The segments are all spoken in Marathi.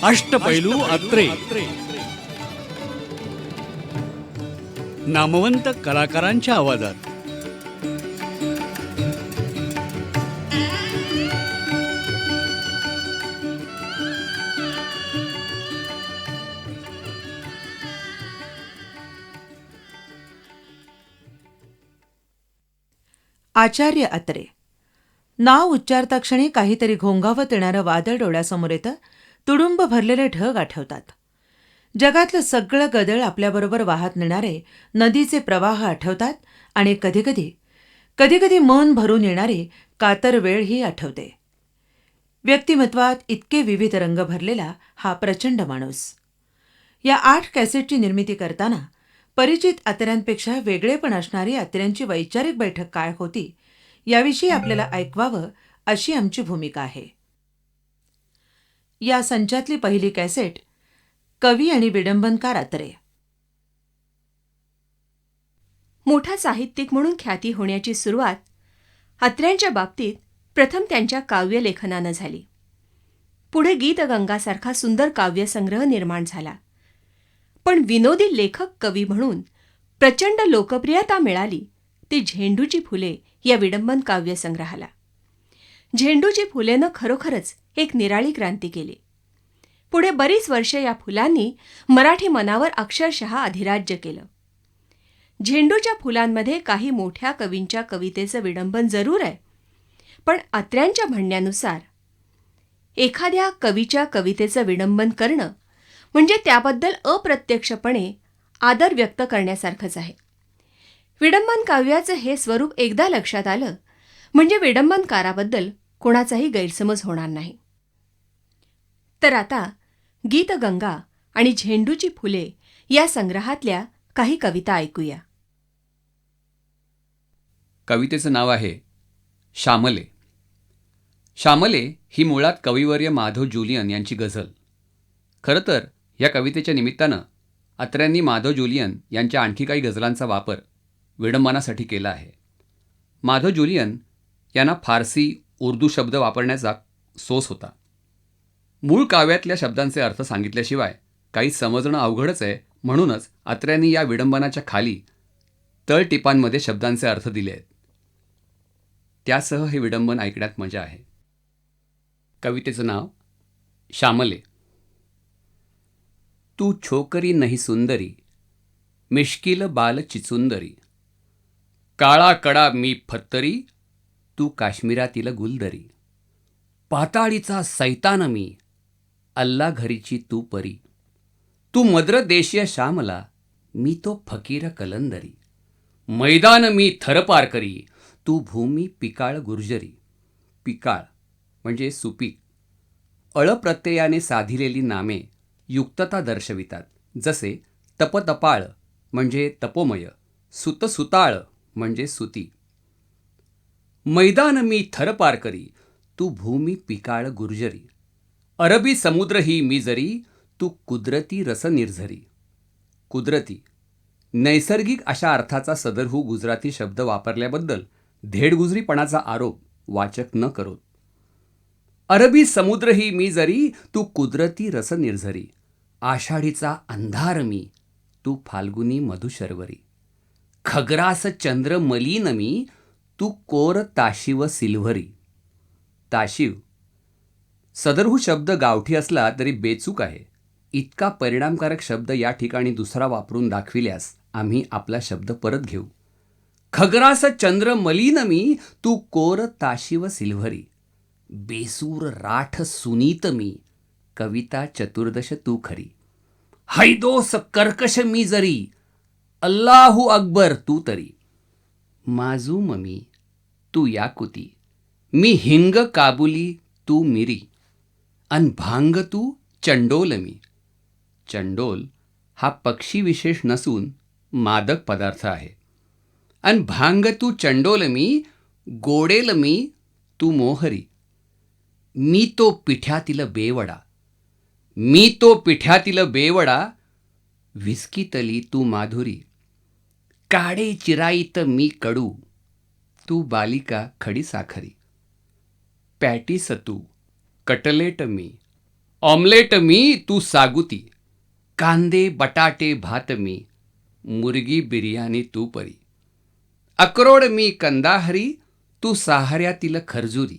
अष्टपैलू अत्रे नामवंत कलाकारांच्या आवाजात. आचार्य अत्रे. नाव उच्चारता क्षणी काहीतरी घोंघावत येणारं वादळ डोळ्यासमोर येतं. तुडुंब भरलेले ढग आठवतात. जगातलं सगळं गदळ आपल्याबरोबर वाहत नेणारे नदीचे प्रवाह आठवतात. आणि कधीकधी मन भरून येणारी कातर वेळही आठवते. व्यक्तिमत्वात इतके विविध रंग भरलेला हा प्रचंड माणूस. या 8 कॅसेटची निर्मिती करताना परिचित अत्र्यांपेक्षा वेगळेपण असणारी अत्र्यांची वैचारिक बैठक काय होती याविषयी आपल्याला ऐकवावं अशी आमची भूमिका आहे. या संचातली पहिली कॅसेट कवी आणि विडंबनकार अत्रे. मोठा साहित्यिक म्हणून ख्याती होण्याची सुरुवात अत्र्यांच्या बाबतीत प्रथम त्यांच्या काव्यलेखनानं झाली. पुढे गीतगंगासारखा सुंदर काव्यसंग्रह निर्माण झाला. पण विनोदी लेखक कवी म्हणून प्रचंड लोकप्रियता मिळाली ती झेंडूची फुले या विडंबन काव्यसंग्रहाला. झेंडूची फुलेनं खरोखरच एक निराळी क्रांती केली. पुढे बरीच वर्षे या फुलांनी मराठी मनावर अक्षरशः अधिराज्य केलं. झेंडूच्या फुलांमध्ये काही मोठ्या कवींच्या कवितेचं विडंबन जरूर आहे, पण अत्र्यांच्या म्हणण्यानुसार एखाद्या कवीच्या कवितेचं विडंबन करणं म्हणजे त्याबद्दल अप्रत्यक्षपणे आदर व्यक्त करण्यासारखंच आहे. विडंबन काव्याचं हे स्वरूप एकदा लक्षात आलं म्हणजे विडंबनकाराबद्दल कोणाचाही गैरसमज होणार नाही. तर आता गीतगंगा आणि झेंडूची फुले या संग्रहातल्या काही कविता ऐकूया. कवितेचं नाव आहे श्यामले. श्यामले ही मुळात कविवर्य माधव ज्युलियन यांची गझल. खरं तर या कवितेच्या निमित्तानं अत्र्यांनी माधव ज्युलियन यांच्या आणखी काही गझलांचा वापर विडंबनासाठी केला आहे. माधव ज्युलियन यांना फारसी उर्दू शब्द वापरण्याचा सोस होता. मूळ काव्यातल्या शब्दांचे अर्थ सांगितल्याशिवाय काही समजणं अवघडच आहे. म्हणूनच अत्र्यांनी या विडंबनाच्या खाली तळटिपांमध्ये शब्दांचे अर्थ दिले आहेत. त्यासह हे विडंबन ऐकण्यात मजा आहे. कवितेचं नाव श्यामले. तू छोकरी नहीं सुंदरी, मिश्किल बाल चिचुंदरी, काळा कडा मी फत्तरी, तू काश्मीरातील गुलदरी, पाताळीचा सैतान मी, अल्ला घरीची तू परी, तू मद्र देशीय श्यामला, मी तो फकीर कलंदरी, मैदान मी थरपार करी, तू भूमी पिकाळ गुर्जरी. पिकाळ म्हणजे सुपीक. अळप्रत्ययाने साधिलेली नामे युक्तता दर्शवितात. जसे तपतपाळ म्हणजे तपोमय, सुतसुताळ म्हणजे सुती. मैदान मी थरपार करी, तू भूमी पिकाळ गुर्जरी, अरबी समुद्र ही मी जरी, तू कुदरती रस निर्झरी. कुदरती नैसर्गिक अशा अर्थाचा सदरहू गुजराती शब्द वापरल्याबद्दल धेडगुजरीपणाचा आरोप वाचक न करोत. अरबी समुद्र ही मी जरी, तू कुदरती रस निर्झरी, आषाढीचा अंधार मी, तू फाल्गुनी मधुशर्वरी, खग्रास चंद्र मलीन मी, तू कोर ताशिव सिल्व्हरी. ताशिव सदरहू शब्द गावठी असला तरी बेचूक आहे. इतका परिणामकारक शब्द या ठिकाणी दुसरा वापरून दाखविल्यास आम्ही आपला शब्द परत घेऊ. खग्रास चंद्र मलीन मी, तू कोर ताशिव सिल्व्हरी, बेसूर राठ सुनीत मी, कविता चतुर्दश तू खरी, हैदोस कर्कश मी जरी, अल्लाहू अकबर तू तरी, माजूम मी, तू याकुती, मी हिंग काबुली तू मिरी, अन भांग तू चंडोल मी. चंडोल हा पक्षी विशेष नसून मादक पदार्थ आहे. अन भांग तू चंडोल मी, गोडेल मी तू मोहरी, मी तो पिठ्यातील बेवडा, मी तो पिठ्यातील बेवडा, व्हिस्कीतली तू माधुरी, काडे चिराईत मी कडू, तू बालिका खडी साखरी, पॅटीस तू, कटलेट मी, ऑमलेट मी तू सागुती, कांदे बटाटे भात मी, मुर्गी बिर्याणी तू परी. अक्रोड मी कंदाहरी, तू सहाऱ्यातील खरजुरी.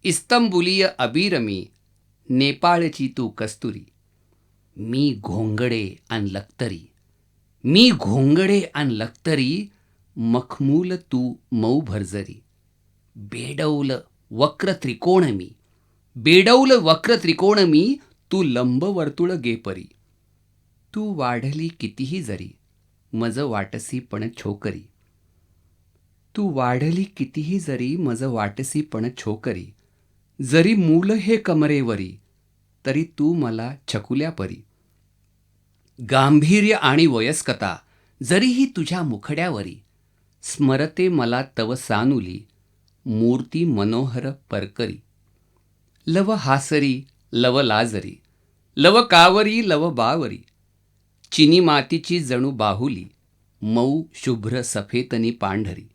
इस्तंबुलीय अबीर मी, नेपाळची तू कस्तुरी. मी घोंगडे अन लक्तरी, मी घोंगडे अन लक्तरी, मखमूल तू मऊ भरजरी. बेडौल वक्र त्रिकोण मी, बेडौल वक्र त्रिकोण मी, तू लंब वर्तुळ गेपरी. तू वाढली कितीही जरी, मज वाटसी पण छोकरी. तू वाढली कितीही जरी, मज वाटसी पण छोकरी. जरी मूल हे कमरेवरी, तरी तू मला छकुल्या परी. गांभीर्य आणि वयस्कता जरीही तुझ्या मुखड्यावरी, स्मरते मला तव सानुली, मूर्ती मनोहर परकरी. लव हासरी लव लाजरी, लव कावरी लव बावरी. चिनी मातीची जणू बाहुली, मऊ शुभ्र सफेतनी पांढरी.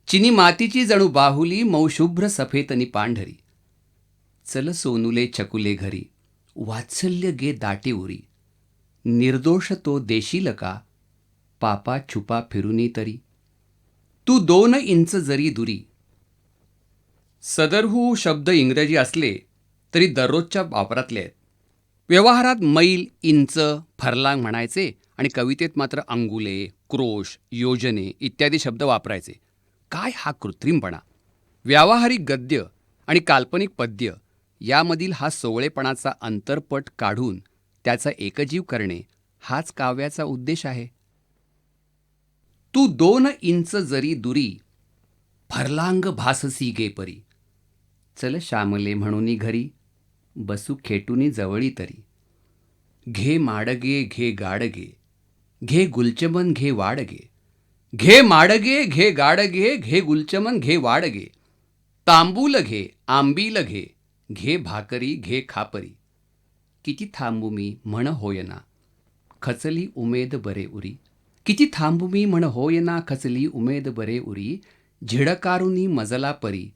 चिनी मातीची जणू बाहुली, मऊ शुभ्र सफेतनी पांढरी. चल सोनुले छकुले घरी, वात्सल्य गे दाटे उरी. निर्दोष तो देशील का, पापा छुपा फिरुनी तरी. तू 2 इंच जरी दुरी. सदरहू शब्द इंग्रजी असले तरी दररोजच्या वापरातले आहेत. व्यवहारात मैल, इंच, फरलांग म्हणायचे आणि कवितेत मात्र अंगुले, क्रोश, योजने इत्यादी शब्द वापरायचे. काय हा कृत्रिमपणा! व्यावहारिक गद्य आणि काल्पनिक पद्य यामधील हा सोवळेपणाचा अंतरपट काढून त्याचा एकजीव करणे हाच काव्याचा उद्देश आहे. तू 2 इंच जरी दुरी, फरलांग भाससी गे परी. चल श्यामले म्हणूनी घरी, बसू खेटुनी जवळी तरी. घे माडगे घे गाडगे, घे गुलचमन घे वाडगे. घे माडगे घे गाडगे, घे गुलचमन घे वाडगे. तांबूल घे आंबील घे, घे भाकरी घे खापरी. किती थांबू मी म्हण होयना, खचली उमेद बरे उरी. किती थांबू मी म्हण होयना, खचली उमेद बरे उरी. झिडकारुनी मजला परी,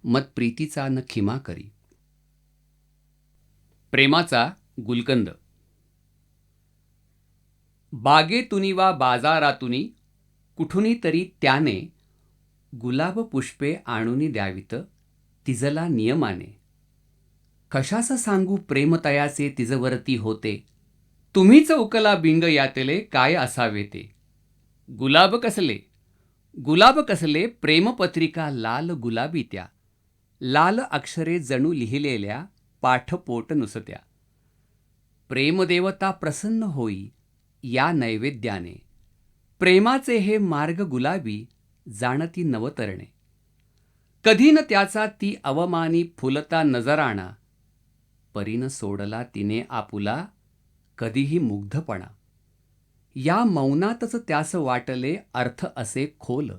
मत प्रीतीचा न खिमा करी. प्रेमाचा गुलकंद. बागेतुनी वा बाजारातुनी कुठुनी तरी त्याने, गुलाब पुष्पे आणूनी द्यावीत तिजला नियमाने. कशास सांगू प्रेम तयाचे तिजवरती होते, तुम्हीच उकला बिंग यातले काय असावे ते. गुलाब कसले, गुलाब कसले, प्रेमपत्रिका लाल गुलाबी त्या. लाल अक्षरे जणू लिहिलेल्या, पाठपोट नुसत्या. प्रेमदेवता प्रसन्न होई या नैवेद्याने. प्रेमाचे हे मार्ग गुलाबी जाणती नवतरणे. कधी न त्याचा ती अवमानी फुलता नजराणा. परीन सोडला तिने आपुला, कधीही मुग्धपणा. या मौनातच त्यास वाटले अर्थ असे खोल.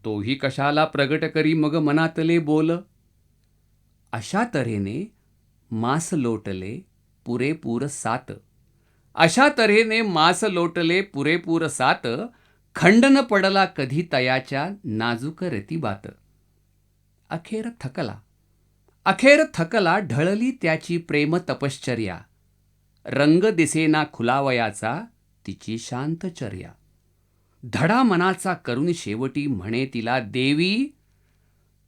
तोही कशाला प्रगट करी मग मनातले बोल. अशा तऱ्हेने मास लोटले पुरेपूर 7. अशा तऱ्हेने मास लोटले पुरेपूर 7. खंडन पडला कधी तयाच्या नाजूक रतिबात. अखेर थकला, अखेर थकला, ढळली त्याची प्रेम तपश्चर्या. रंग दिसेना खुलावयाचा तिची शांतचर्या. धडा मनाचा करून शेवटी म्हणे तिला देवी.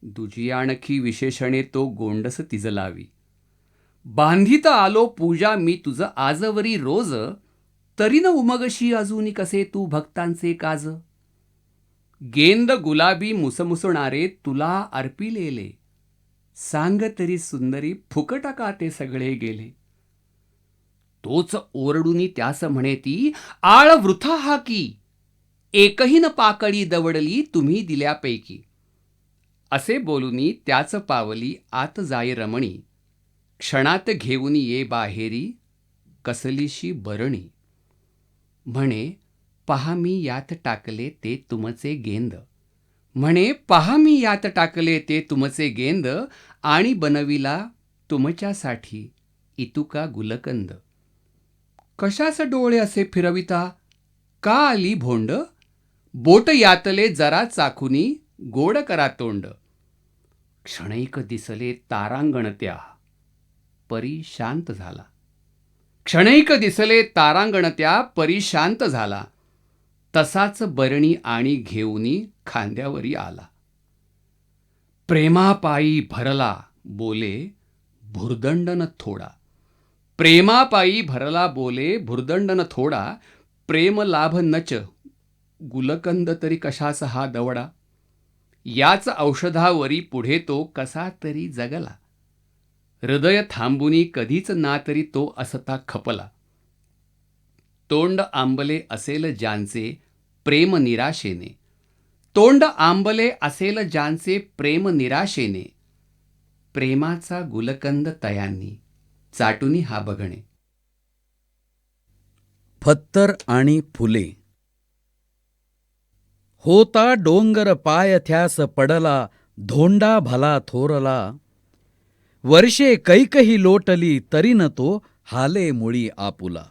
दुजी आणखी विशेषणे तो गोंडस तिज लावी. बांधित आलो पूजा मी तुझ आजवरी रोज, तरी न उमगशी अजूनी कसे तू भक्तांचे काज. गेंद गुलाबी मुसमुसणारे तुला अर्पिलेले, सांग तरी सुंदरी फुकट का ते सगळे गेले. तोच ओरडूनी त्यास म्हणे ती, आळ वृथा हा की. एकही न पाकळी दवडली तुम्ही दिल्यापैकी. असे बोलूनी त्याच पावली आत जाय रमणी. क्षणात घेऊन ये बाहेरी कसलीशी बरणी. म्हणे पहा मी यात टाकले ते तुमचे गेंद. म्हणे पहा मी यात टाकले ते तुमचे गेंद. आणि बनविला तुमच्यासाठी इतुका गुलकंद. कशास डोळे असे फिरविता, का आली भोंड. बोट यातले जरा चाखुनी गोड करा तोंड. क्षणैक दिसले तारांगण त्या, परी शांत झाला. क्षणैक दिसले तारांगण त्या परी शांत झाला. तसाच बरणी आणि घेऊनी खांद्यावरी आला. प्रेमापायी भरला बोले भुर्दंडन थोडा. प्रेमापायी भरला बोले भुर्दंडन थोडा. प्रेम लाभ नच गुलकंद तरी कशास हा दवडा. याच औषधावरी पुढे तो कसा तरी जगला. हृदय थांबुनी कधीच ना तरी तो असता खपला. तोंड आंबले असेल ज्यांचे प्रेम निराशेने. तोंड आंबले असेल ज्यांचे प्रेम निराशेने. प्रेमाचा गुलकंद तयांनी चाटुनी हा बघणे. फत्तर आणि फुले. होता डोंगर पायथ्यास पडला धोंडा भला थोरला. वर्षे कैकही लोटली तरीन तो हाले मुळी आपुला.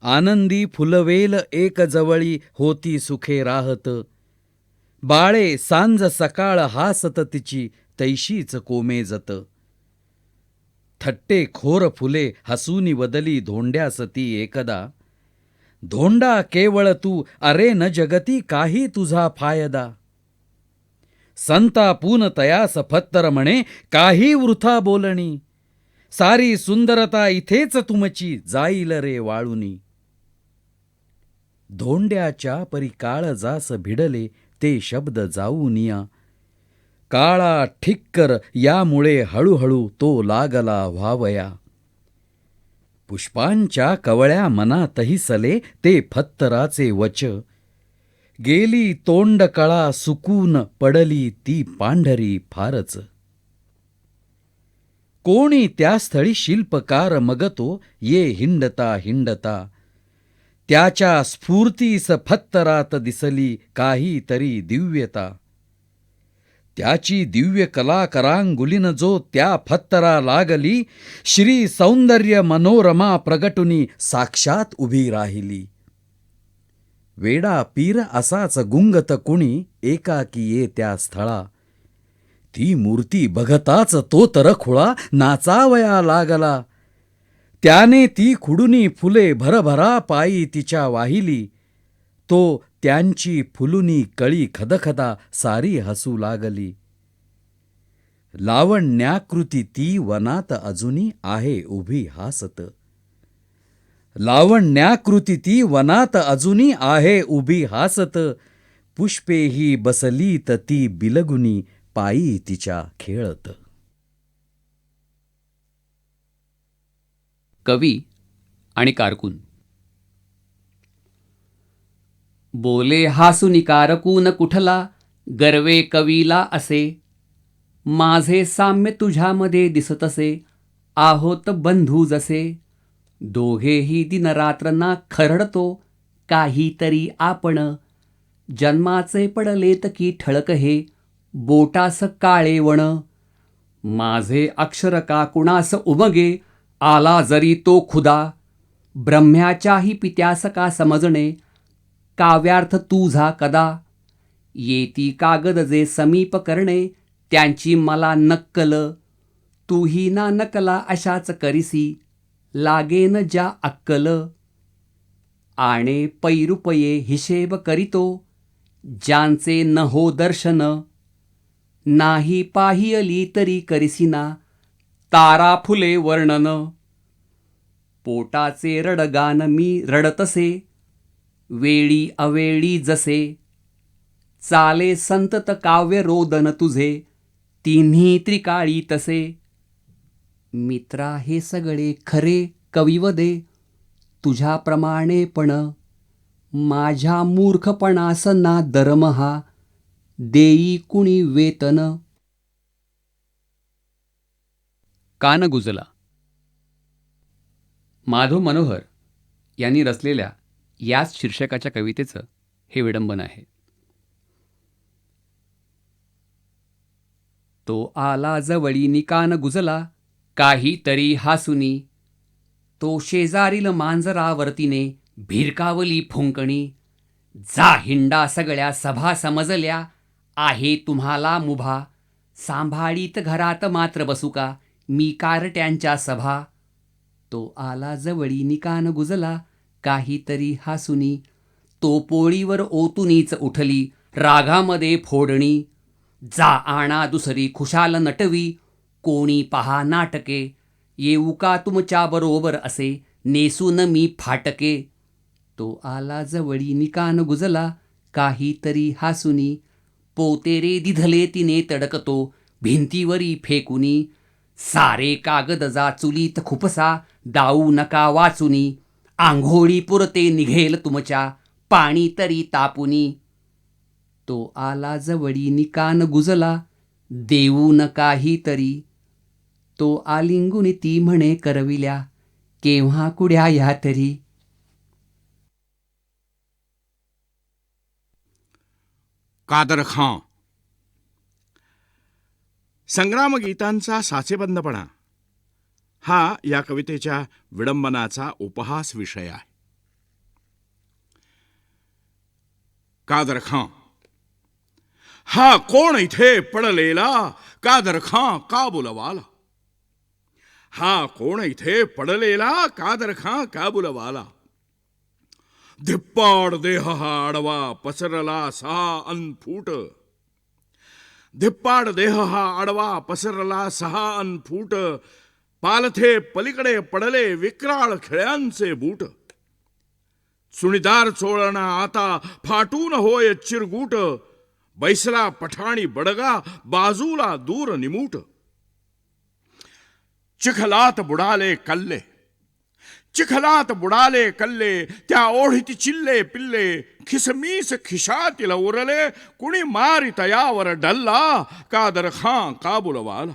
आनंदी फुलवेल एक जवळी होती सुखे राहत. बाळे सांज सकाळ हासत तिची तैशीच कोमेजत. थट्टे खोर फुले हसूनी वदली धोंड्यासती एकदा. धोंडा केवळ तू अरे न जगती काही तुझा फायदा. संतापून तयास फत्तर म्हणे काही वृथा बोलणी. सारी सुंदरता इथेच तुमची जाईल रे वाळुनी. धोंड्याच्या परी काळ जास भिडले ते शब्द जाऊनिया. काळा ठिक्कर यामुळे हळूहळू तो लागला व्हावया. पुष्पांच्या कवळ्या मनातही सले ते फत्तराचे वच. गेली तोंड कळा सुकून पडली ती पांढरी फारच. कोणी त्या स्थळी शिल्पकार मग तो ये हिंडता हिंडता. त्याच्या स्फूर्तीस फत्तरात दिसली काही तरी दिव्यता. त्याची दिव्य कला करांगुलीन जो त्या फत्तरा लागली. श्री सौंदर्य मनोरमा प्रगटुनी साक्षात उभी राहिली. वेडा पीर असाच गुंगत कुणी एकाकी ये त्या स्थळा. ती मूर्ती बघताच तो तर खुळा नाचावया लागला. त्याने ती खुडुनी फुले भरभरा पायी तिच्या वाहिली. तो त्यांची फुलुनी कळी खदखदा सारी हसू लागली. लावण्याकृती ती वनात अजूनी आहे उभी हासत. लावण्याकृती ती वनात अजूनी आहे उभी हासत. पुष्पेही बसलीत ती बिलगुनी पायी तिच्या खेळत. कवी आणि कारकून. बोले हासुनी कारकून कुठला गर्वे कवीला असे. माझे साम्य तुझ्यामध्ये दिसतसे आहोत बंधू जसे. दोघेही दिनरात्र ना खरडतो काहीतरी आपण. जन्माचे पडलेत की ठळक हे बोटास काळे वण. माझे अक्षर का कुणास उमगे आला जरी तो खुदा. ब्रह्म्याच्याही पित्यास का समजणे काव्यार्थ तुझा कदा. येती कागद जे समीप करणे त्यांची मला नक्कल. तूही ना नकला अशाच करिसी लागेन ज्या अक्कल. आणे पैरुपये हिशेब करीतो ज्यांचे न हो दर्शन. नाही पाहियली तरी करिसिना तारा फुले वर्णन. पोटाचे रडगान मी रडतसे वेळी अवेळी जसे. चाले संतत काव्य रोदन तुझे तिन्ही त्रिकाळी तसे. मित्रा हे सगळे खरे कविवदे तुझ्याप्रमाणे पण. माझ्या मूर्खपणास ना दरमहा देई कुणी वेतन. कान गुजला. माधव मनोहर यांनी रचलेल्या याच शीर्षकाच्या कवितेचं हे विडंबन आहे. तो आला जवळीनी कान गुजला काहीतरी हासुनी. तो शेजारील मांजरावर्तीने भिरकावली फुंकणी. जा हिंडा सगळ्या सभा समजल्या आहे तुम्हाला मुभा. सांभाळीत घरात मात्र बसू का मी कारट्यांच्या सभा. तो आला जवळी निकान गुजला काहीतरी हासुनी. तो पोळीवर ओतुनीच उठली रागामध्ये फोडणी. जा आणा दुसरी खुशाल नटवी कोणी पहा नाटके. येऊ का तुमच्या बरोबर असे नेसून मी फाटके. तो आला जवळी निकान गुजला काहीतरी हासुनी. पोतेरे दिधले तिने तडकतो भिंतीवरी फेकुनी. सारे कागद जा चुलीत खुपसा दाऊ नका वाचुनी. आंघोळी पुरते निघेल तुमच्या पाणी तरी तापुनी. तो आला जवळी निकान गुजला देऊ न काहीतरी. तो आलिंगुनी ती म्हणे करविल्या केव्हा कुड्या या तरी. कादर खां. संग्रामगीतांचा साचेबंदपणा हा या कवितेच्या विडंबनाचा उपहास विषय आहे. कादर खां. हा कोण इथे पडलेला कादर खां काबुलवाला. हा कोण इथे पडलेला कादर खां काबुलवाला. धिप्पाड देह हा आडवा पसरला सहा अनफूट. धिप्पाड देह हा आडवा पसरला सहा अनफूट. पालथे पलीकडे पडले विक्राळ खिळ्यांचे बूट. चुणीदार चोळणा आता फाटून होय चिरगूट. बैसला पठाणी बडगा बाजूला दूर निमूट. चिखलात बुडाले कल्ले. चिखलात बुडाले कल्ले त्या ओढीत चिल्ले पिल्ले. खिसमीस खिशातील उरले कुणी मारी तयावर डल्ला कादर खां काबुलवाला.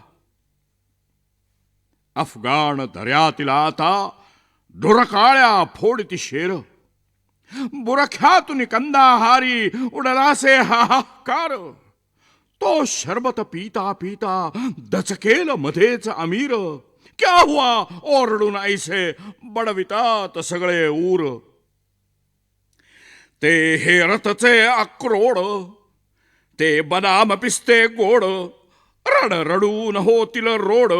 अफगाण दर्यातील आता डोरकाळ्या फोडती शेर. बुरख्यातून कंदाहारी उडलासे हाहाकार. तो शरबत पीता पीता दचकेल मध्येच अमीर. क्या हुआ ओरडून ऐसे बडवितात सगळे ऊर. ते हे रथचे अक्रोड ते बदाम पिस्ते गोड. रड रडून होतील रोड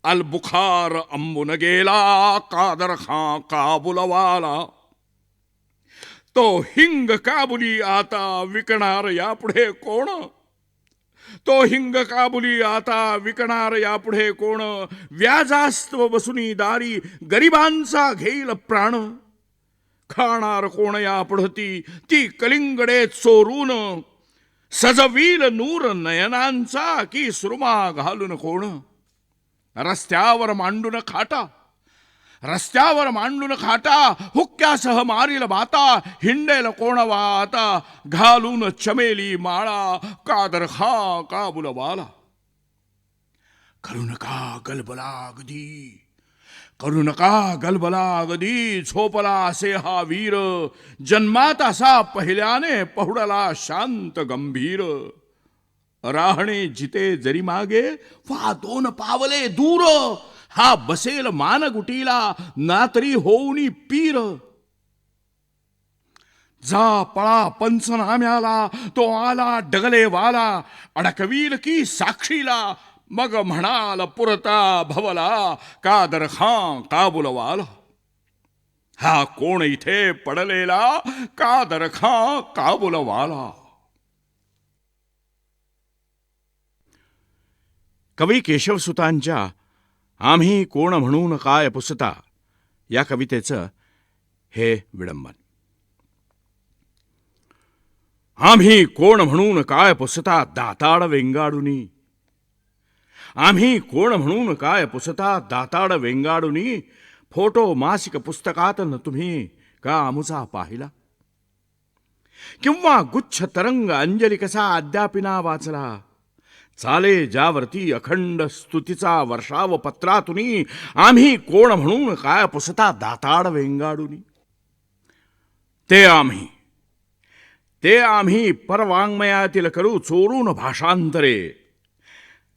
अलबुखार अंबुन गेला कादर खां काबुलवाला. तो हिंग काबुली आता विकणार यापुढे कोण. तो हिंग काबुली आता विकणार यापुढे कोण. व्याजास्तव बसुनी दारी गरिबांचा घेईल प्राण. खाणार कोण यापुढती ती कलिंगडे चोरून. सजवील नूर नयनांचा की सुरमा घालून कोण. रस्त्यावर मांडून खाटा. रस्त्यावर मांडून खाटा हुक्क्यासह मारील बाता. हिंडेल कोणवा आता घालून चमेली माळा कादर खां काबुलवाला. करू नका गलबला अगदी. करू नका गलबला अगदी. झोपला असे हा वीर जन्मात असा पहिल्याने पहुडला शांत गंभीर. राहणे जिते जरी मागे वा दोन पावले दूर. हा बसेल मानगुटीला नातरी होऊनी पीर. जा पळा पंचनाम्याला तो आला डगलेवाला. अडकवील की साक्षीला मग म्हणाल पुरता भवला कादर खां काबुलवाला. हा कोण इथे पडलेला कादर खां काबुलवाला. कवी केशवसुतांच्या आम्ही कोण म्हणून काय पुसता या कवितेचं हे विडंबन. आम्ही कोण म्हणून काय पुसता दाताड वेंगाडुनी. आम्ही कोण म्हणून काय पुसता दाताड वेंगाडुनी. फोटो मासिक पुस्तकात न तुम्ही का आमुचा पाहिला. किंवा गुच्छ तरंग अंजली कसा अद्यापिना वाचला. चाले ज्यावरती अखंड स्तुतीचा वर्षाव पत्रातुनी. आम्ही कोण म्हणून काय पुसता दाताड वेंगाडुनी. ते आम्ही परवाङ्मयातील करू चोरून भाषांतरे.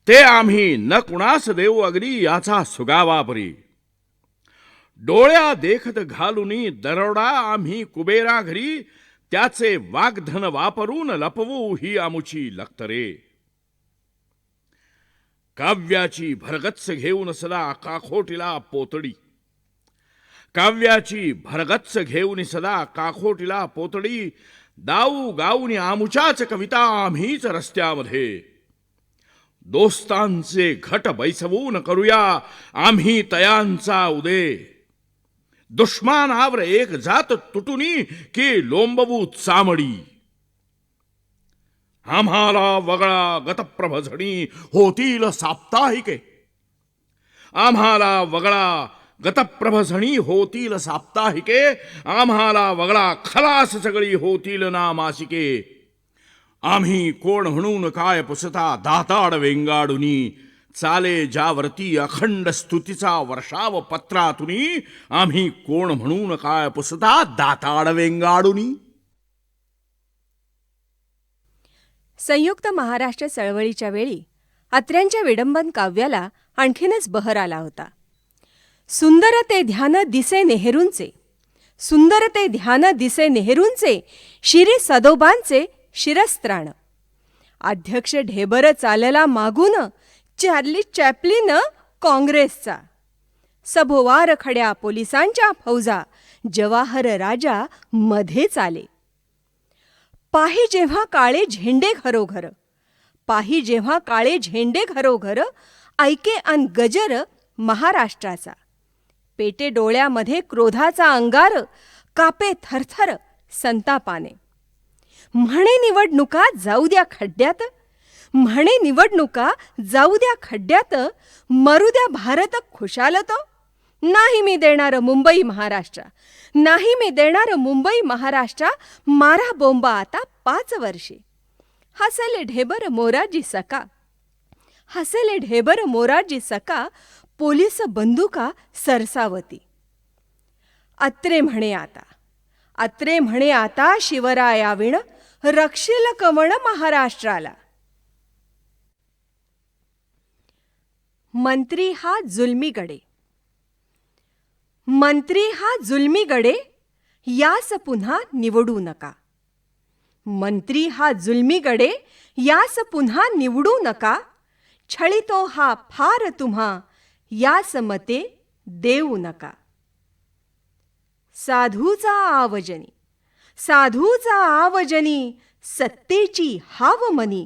ते आम्ही न कुणास देऊ अगदी याचा सुगावा परी. डोळ्या देखत घालुनी दरोडा आम्ही कुबेरा घरी. त्याचे वाग्धन वापरून लपवू ही आमुची लक्तरे. काव्याची भरगच्च घेऊन सदा काखोटीला पोतडी. काव्याची भरगच्च घेऊन सदा काखोटीला पोतडी. दाऊ गाऊनी आमुच्याच कविता आम्हीच रस्त्यामध्ये. दोस्तांचे घट बैसवून करूया आम्ही तयांचा उदय. दुश्मनावर एक जात तुटुनी की लोंबवू चामडी. आम्हाला वगळा गतप्रभझणी होतील साप्ताहिके. आम्हाला वगळा गतप्रभझणी होतील साप्ताहिके. आम्हाला वगळा खलास सगळी होतील ना मासिके. आम्ही कोण म्हणून काय पुसता दाताड वेंगाडुनी. चाले ज्यावरती अखंड स्तुतीचा वर्षाव पत्रातुनी. आम्ही कोण म्हणून काय पुसता दाताड वेंगाडुनी. संयुक्त महाराष्ट्र चळवळीच्या वेळी अत्र्यांच्या विडंबन काव्याला आणखीनच बहर आला होता. सुंदर ते ध्यान दिसे नेहरूंचे, सुंदर ते ध्यान दिसे नेहरूंचे, शिरी सदोबांचे शिरस्त्राण. अध्यक्ष ढेबर चालला मागून, चार्ली चॅप्लिन काँग्रेसचा. सभोवार खड्या पोलिसांच्या फौजा, जवाहर राजा मध्ये चाले. पाही जेव्हा काळे झेंडे घरोघर, पाही जेव्हा काळे झेंडे घरोघर, ऐके अन गजर महाराष्ट्राचा. पेटे डोळ्यामध्ये क्रोधाचा अंगार, कापे थरथर संतापाने. म्हणे निवडणुका जाऊ द्या खड्ड्यात, म्हणे निवडणुका जाऊ द्या खड्ड्यात, मरू द्या भारत खुशाल तो. नाही मी देणार मुंबई महाराष्ट्र, नाही मी देणार मुंबई महाराष्ट्र, मारा बोंबा आता 5 वर्षे. हसले ढेबर मोरारजी सका, हसले ढेबर मोरारजी सका, पोलीस बंदुका सरसावती. अत्रे म्हणे आता, अत्रे म्हणे आता, शिवराया विण रक्षेल कवण महाराष्ट्राला. मंत्री हा जुलमी गडे, मंत्री हा जुलमी गडे, यास पुन्हा निवडू नका. मंत्री हा जुलमी गडे, यास पुन्हा निवडू नका. छळितो हा फार तुम्हा, यास मते देऊ नका. साधूचा आवजनी, साधूचा आवजनी, सत्तेची हाव मनी.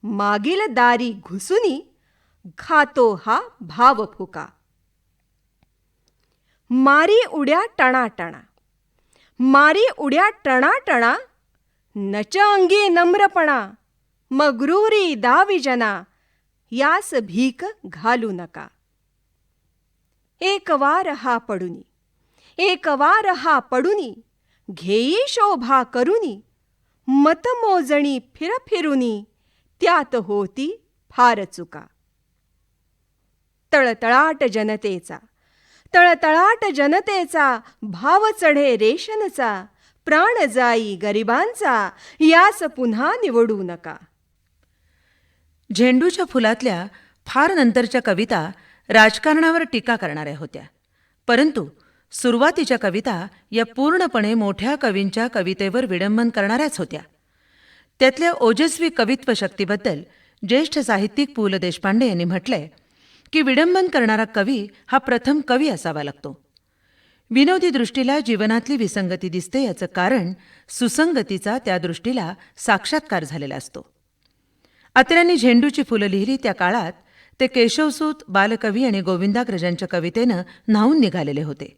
मागील दारी घुसुनी, खातो हा भाव फुका. मारी उड्या टणाटणा, मारी उड्या टणाटणा, नच अंगी नम्रपणा. मगरुरी दाविजना, यास भीक घालू नका. एक वार हा पडुनी, एक वार हा पडुनी, घेई शोभा करुनी. मतमोजणी फिरफिरुनी, त्यात होती फार चुका. तळतळाट जनतेचा, तळतळाट जनतेचा, भाव चढे रेशनचा. प्राण जाई गरिबांचा, यास पुन्हा निवडू नका. झेंडूच्या फुलातल्या फार नंतरच्या कविता राजकारणावर टीका करणाऱ्या होत्या, परंतु सुरुवातीच्या कविता या पूर्णपणे मोठ्या कवींच्या कवितेवर विडंबन करणाऱ्याच होत्या. त्यातल्या ओजस्वी कवित्व शक्तीबद्दल ज्येष्ठ साहित्यिक पु. ल. देशपांडे यांनी म्हटलंय की विडंबन करणारा कवी हा प्रथम कवी असावा लागतो. विनोदी दृष्टीला जीवनातली विसंगती दिसते, याचं कारण सुसंगतीचा त्या दृष्टीला साक्षात्कार झालेला असतो. अत्र्यांनी झेंडूची फुलं लिहिली त्या काळात ते केशवसूत, बालकवी आणि गोविंदाग्रजांच्या कवितेनं न्हावून निघालेले होते.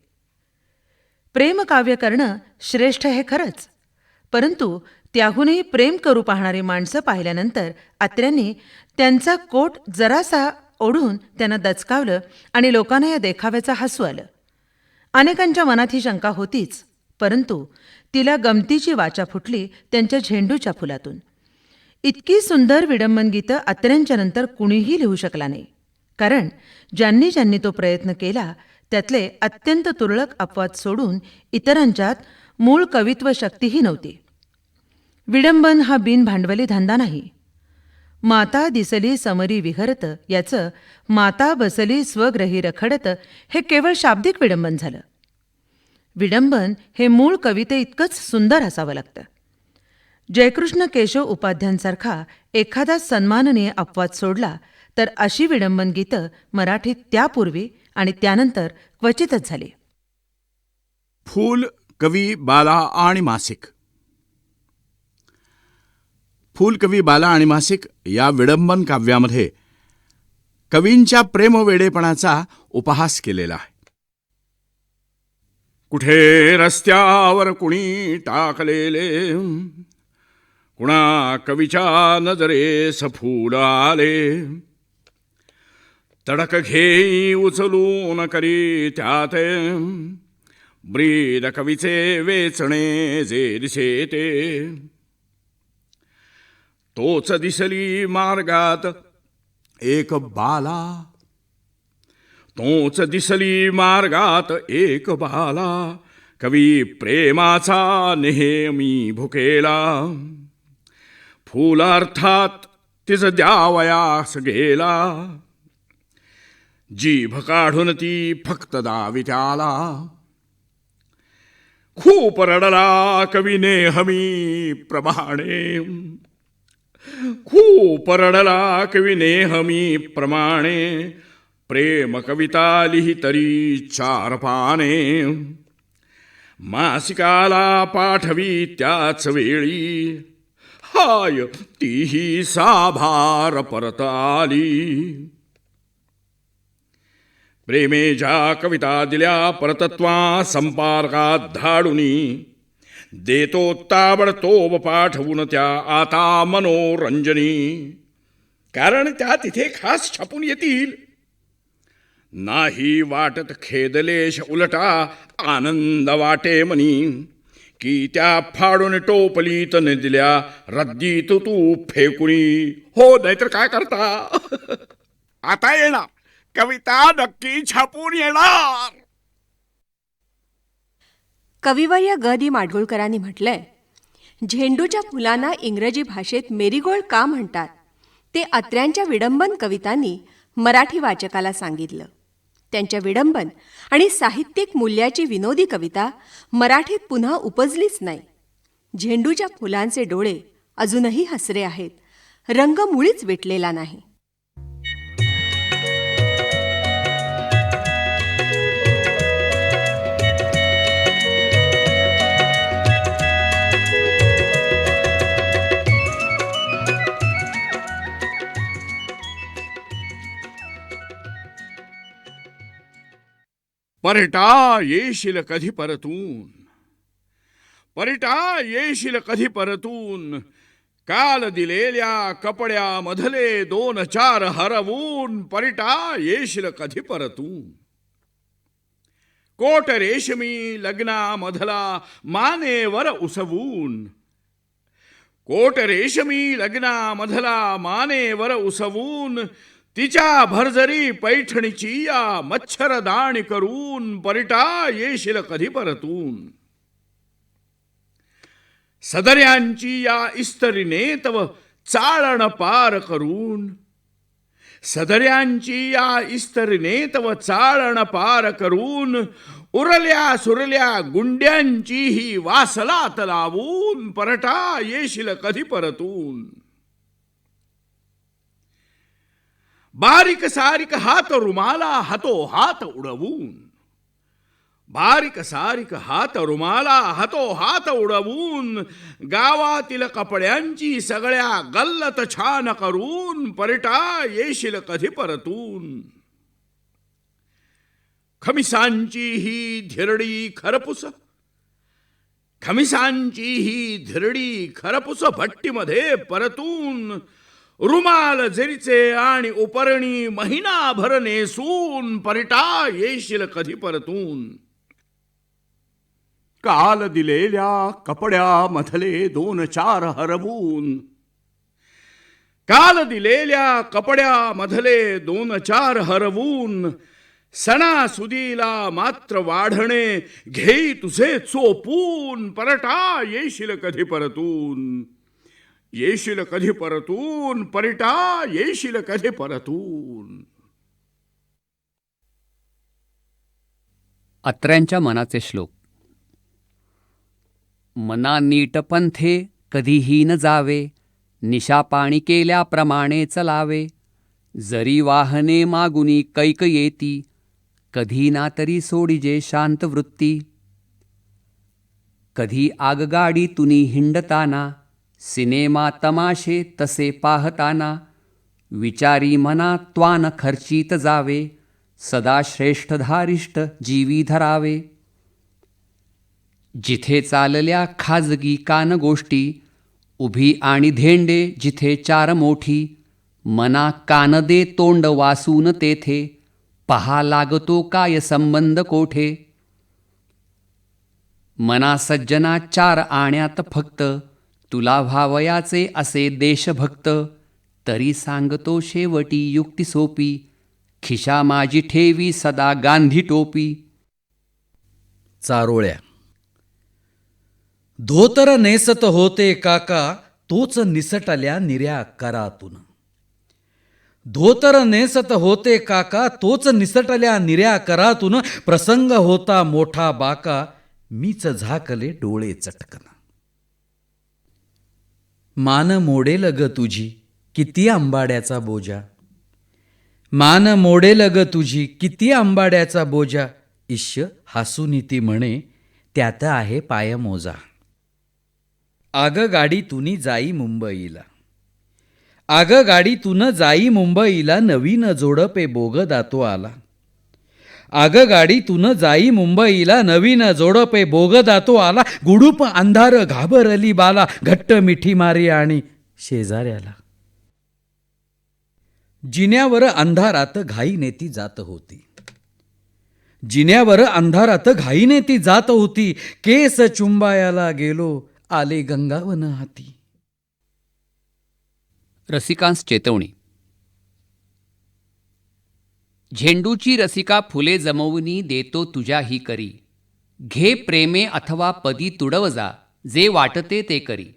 प्रेमकाव्य करणं श्रेष्ठ हे खरंच, परंतु त्याहूनही प्रेम करू पाहणारी माणसं पाहिल्यानंतर अत्र्यांनी त्यांचा कोट जरासा ओढून त्यांना दचकावलं आणि लोकांना या देखाव्याचं हसू आलं. अनेकांच्या मनात ही शंका होतीच, परंतु तिला गमतीची वाचा फुटली त्यांच्या झेंडूच्या फुलातून. इतकी सुंदर विडंबन गीतं अत्र्यांच्या नंतर कुणीही लिहू शकला नाही, कारण ज्यांनी ज्यांनी तो प्रयत्न केला त्यातले अत्यंत तुरळक अपवाद सोडून इतरांच्यात मूळ कवित्व शक्तीही नव्हती. विडंबन हा बिनभांडवली धंदा नाही. माता दिसली समरी विहरत याचं माता बसली स्वग्रही रखडत हे केवळ शाब्दिक विडंबन झालं. विडंबन हे मूळ कविते इतकंच सुंदर असावं लागतं. जयकृष्ण केशव उपाध्यांसारखा एखादा सन्माननीय अपवाद सोडला तर अशी विडंबन गीतं मराठीत त्यापूर्वी आणि त्यानंतर क्वचितच झाली. फूल, कवी, बाला आणि मासिक. फूल, कवी, बाला आणि मासिक या विडंबन काव्यामध्ये कवींच्या प्रेमवेडेपणाचा उपहास केलेला आहे. कुठे रस्त्यावर कुणी टाकलेले, कुणा कवीच्या नजरेस फूल आले, तडक घेई उचलून करी त्यात ब्रीद कवीचे वेचणे जे दिसे ते. तोच दिसली मार्गात एक बाला, तोच दिसली मार्गात एक बाला, कवी प्रेमाचा नेहमी भुकेला. फूल अर्थात तिच द्यावयास गेला, जीभ काढून ती फक्त दावी त्याला. खूप रडला कवी नेहमी प्रमाणे, खूप रडला कवी नेहमी प्रमाणे. प्रेम कविता लिही तरी 4 पाने, मासिकाला पाठवी त्याच वेळी. हाय तीही साभार परत आली. प्रेमे ज्या कविता दिल्या परतत्वा संपार्कात धाडुनी, देतो ताबडतोब पाठवून त्या आता मनोरंजनी. कारण त्या तिथे खास छापून येतील. नाही वाटत खेदलेश, उलटा आनंद वाटे मनी, की त्या फाडून टोपलीत न दिल्या रद्दीत तू फेकुणी. हो, नाहीतर काय करता. आता येणार कविता, नक्की छापून येणार. कविवर्य ग दी माडगुळकरांनी म्हटलंय, झेंडूच्या फुलांना इंग्रजी भाषेत मेरीगोल्ड का म्हणतात ते अत्र्यांच्या विडंबन कवितांनी मराठी वाचकाला सांगितलं. त्यांच्या विडंबन आणि साहित्यिक मूल्याची विनोदी कविता मराठीत पुन्हा उपजलीच नाही. झेंडूच्या फुलांचे डोळे अजूनही हसरे आहेत, रंग मुळीच विटलेला नाही. परिटा येशील कधी परतून, परिटा येशील कधी परतून. काल दिलेल्या कपड्यामधले 2-4 हरवून, परिटा येशील कधी परतून. कोट रेशमी लग्नामधला मानेवर उसवून, कोट रेशमी लग्नामधला मानेवर उसवून. तिच्या भरजरी पैठणीची या मच्छरदाणी करून, परिटा येशील कधी परतून. सदर्यांची या इस्त्रीने तव चाळण पार करून, सदर्यांची या इस्त्रीने तव चाळण पार करून. उरल्या सुरल्या गुंड्यांची ही वासलात लावून, परिटा येशील कधी परतून. बारीक सारीक हात रुमाला हातोहात उडवून, बारीक सारीक हात रुमाला हातोहात उडवून. गावातील कपड्यांची सगळ्या गल्लत छान करून, परिटा येशील कधी परतून. खमिसांची ही धिरडी खरपूस, खमिसांची ही धिरडी खरपूस भट्टीमध्ये परतून. रुमाल जरीचे आणि उपरणी महिनाभर नेसून, परिटा येशील कधी परतून. काल दिलेल्या कपड्यामधले 2-4 हरवून, काल दिलेल्या कपड्यामधले 2-4 हरवून. सणासुदीला मात्र वाढणे घेई तुझे चोपून, परिटा येशील कधी परतून. येशील कधी परतून, परिटा येशील कधी परतून. अत्र्यांच्या मनाचे श्लोक. मना नीट पंथे कधीही न जावे, निशापाणी केल्याप्रमाणे चलावे. जरी वाहने मागुनी कैक येती, कधी ना तरी सोडिजे शांत वृत्ती. कधी आगगाडी तुनी हिंडताना, सिनेमा तमाशे तसे पाहताना, विचारी मना त्वान खर्चीत जावे, सदा श्रेष्ठ धारिष्ट जीवी धरावे. जिथे चालल्या खाजगी कान गोष्टी, उभी आणि धेंडे जिथे चार मोठी, मना कान दे तोंड वासून तेथे, पहा लागतो काय संबंध कोठे. मना सज्जना चार आण्यात फक्त, तुला व्हावयाचे असे देशभक्त. तरी सांगतो शेवटी युक्ती सोपी, खिशा माझी ठेवी सदा गांधी टोपी. चारोळ्या. धोतर नेसत होते काका, तोच निसटल्या निऱ्या करातून. धोतर नेसत होते काका, तोच निसटल्या निऱ्या करातून. प्रसंग होता मोठा बाका, मीच झाकले डोळे चटकन. मान मोडेल ग तुझी किती आंबाड्याचा बोजा, मान मोडेल ग तुझी किती आंबाड्याचा बोजा. इश्य हसून ती म्हणे, त्यात आहे पाय मोजा. आग गाडीतून जाई मुंबईला, आग गाडीतून जाई मुंबईला, नवीन जोडपे बोगदातो आला. आग गाडीतून जाई मुंबईला, नवीन जोडपे बोगदातो आला. गुडूप अंधार घाबरली बाला, घट्ट मिठी मारी आणि शेजाऱ्याला. जिन्यावर अंधारात घाई नेती जात होती, जिन्यावर अंधारात घाई नेती जात होती. केस चुंबायाला गेलो, आले गंगावन हाती. रसिकांस चेतवणी. झेंडूची रसिका फुले जमवूनी देतो तुझ्या ही करी. घे प्रेमे अथवा पदी तुडव जा, जे वाटते ते करी.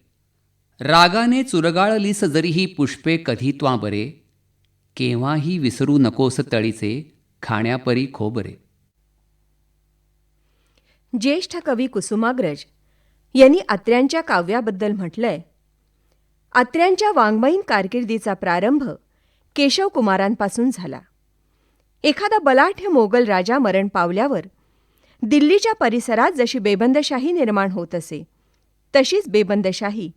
रागाने चुरगाळलीस जरी ही पुष्पे कधी त्वा बरे, केव्हाही विसरू नकोस तळीचे खाण्यापरी खोबरे. ज्येष्ठ कवी कुसुमाग्रज यांनी अत्र्यांच्या काव्याबद्दल म्हटलंय, अत्र्यांच्या वाङ्मयीन कारकिर्दीचा प्रारंभ केशवकुमारांपासून झाला. एखादा बलाढ्य मोगल राजा मरण पावल्यावर दिल्लीच्या परिसरात जशी बेबंदशाही निर्माण होत असे, तशीच बेबंदशाही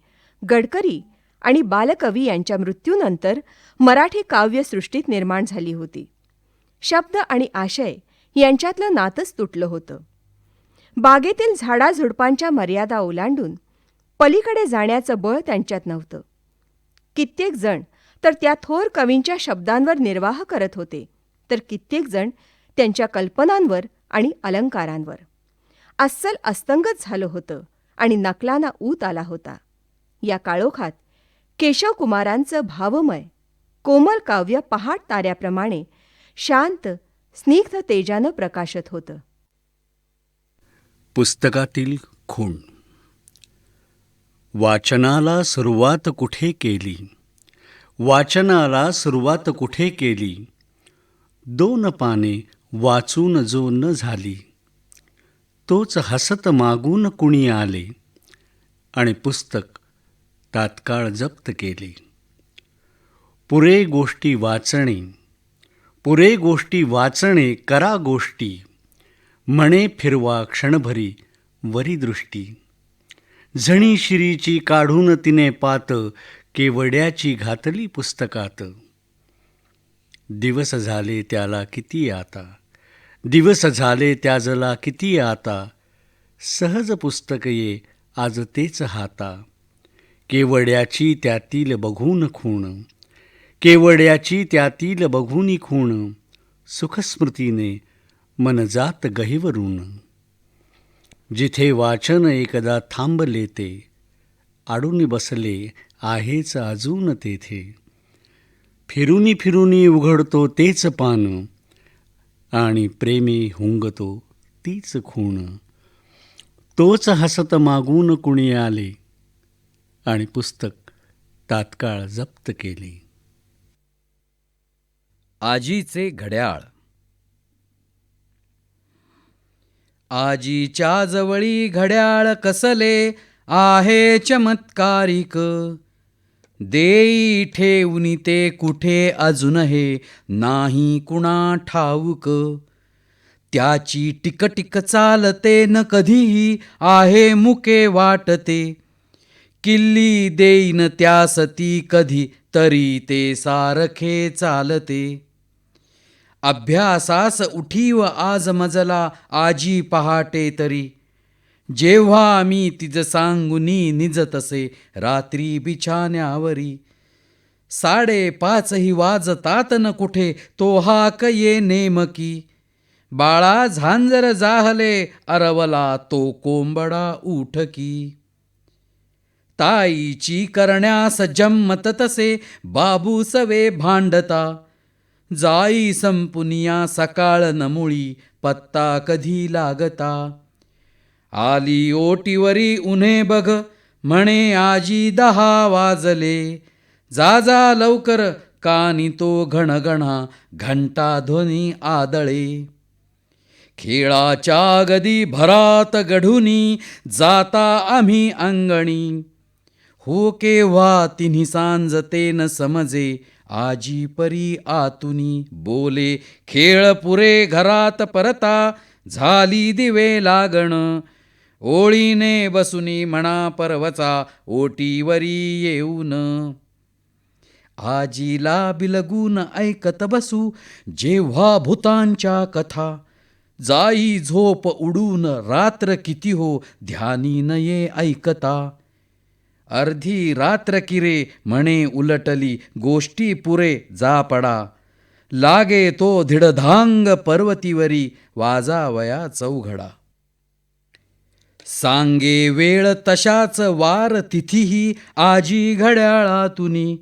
गडकरी आणि बालकवी यांच्या मृत्यूनंतर मराठी काव्यसृष्टीत निर्माण झाली होती. शब्द आणि आशय यांच्यातलं नातंच तुटलं होतं. बागेतील झाडाझुडपांच्या मर्यादा ओलांडून पलीकडे जाण्याचं बळ त्यांच्यात नव्हतं. कित्येक जण तर त्या थोर कवींच्या शब्दांवर निर्वाह करत होते, तर कित्येक जण त्यांच्या कल्पनांवर आणि अलंकारांवर. अस्सल अस्तंगत झालं होतं आणि नकलांना ऊत आला होता. या काळोखात केशवकुमारांचं भावमय कोमल काव्य पहाट ताऱ्याप्रमाणे शांत स्निग्ध तेजानं प्रकाशत होतं. पुस्तकातील खूण. वाचनाला सुरुवात कुठे केली, वाचनाला सुरुवात कुठे केली. 2 पाने वाचून जो न झाली, तोच हसत मागून कुणी आले आणि पुस्तक तात्काळ जप्त केले. पुरे गोष्टी वाचणे, पुरे गोष्टी वाचणे, करा गोष्टी. म्हणे फिरवा क्षणभरी वरी दृष्टी. झणी शिरीची काढून तिने पात, केवड्याची घातली पुस्तकात. दिवस झाले त्याला किती आता, दिवस झाले त्याजला किती आता. सहज पुस्तक ये आज तेच हाता. केवड्याची त्यातील बघून खूण, केवड्याची त्यातील बघूनी खूण. सुखस्मृतीने मन जात गहिवरून. जिथे वाचन एकदा थांबले ते, आडून बसले आहेच अजून तेथे. फिरूनी फिरूनी उघडतो तेच पान, आणि प्रेमी हुंगतो तीच खूण. तोच हसत मागून कुणी आले आणि पुस्तक तात्काळ जप्त केले. आजीचे घड्याळ. आजीच्या जवळी घड्याळ कसले आहे चमत्कारिक. देई ठेवून ते कुठे अजून हे नाही कुणा ठाऊक. त्याची टिकटिक चालते न कधीही आहे मुके वाटते. किल्ली देईन त्यास ती कधी तरी ते सारखे चालते. अभ्यासास उठीव आज मजला आजी पहाटे तरी. जेव्हा मी तिज सांगुनी निज तसे रात्री बिछाण्यावरी. 5:30 वाजतात न कुठे तो हाक ये नेमकी. बाळा झांजर जाहले अरवला तो कोंबडा उठकी. ताईची करण्यास जम्मत तसे बाबू सवे भांडता. जाई संपुनिया सकाळ नमुळी पत्ता कधी लागता. आली ओटीवरी उन्हे बघ म्हणे आजी 10 वाजले. जा जा लवकर कानी तो घणघणा घंटा ध्वनी आदळे. खेळाच्या गदी भरात गढुनी जाता आम्ही अंगणी. हो केव्हा तिन्ही सांज ते न समजे आजी परी आतुनी. बोले खेळ पुरे घरात परता झाली दिवे लागण. ओळीने बसुनी म्हणा परवचा ओटीवरी येऊन. आजीला बिलगून ऐकत बसू जेव्हा भूतांच्या कथा. जाई झोप उडून रात्र किती हो ध्यानी नये ऐकता. अर्धी रात्र किरे म्हणे उलटली गोष्टी पुरे जा पडा. लागे तो धिडधांग पर्वतीवरी वाजावया चौघडा. सांगे वेळ तशाच वार तिथीही आजी घड्याळातुनी.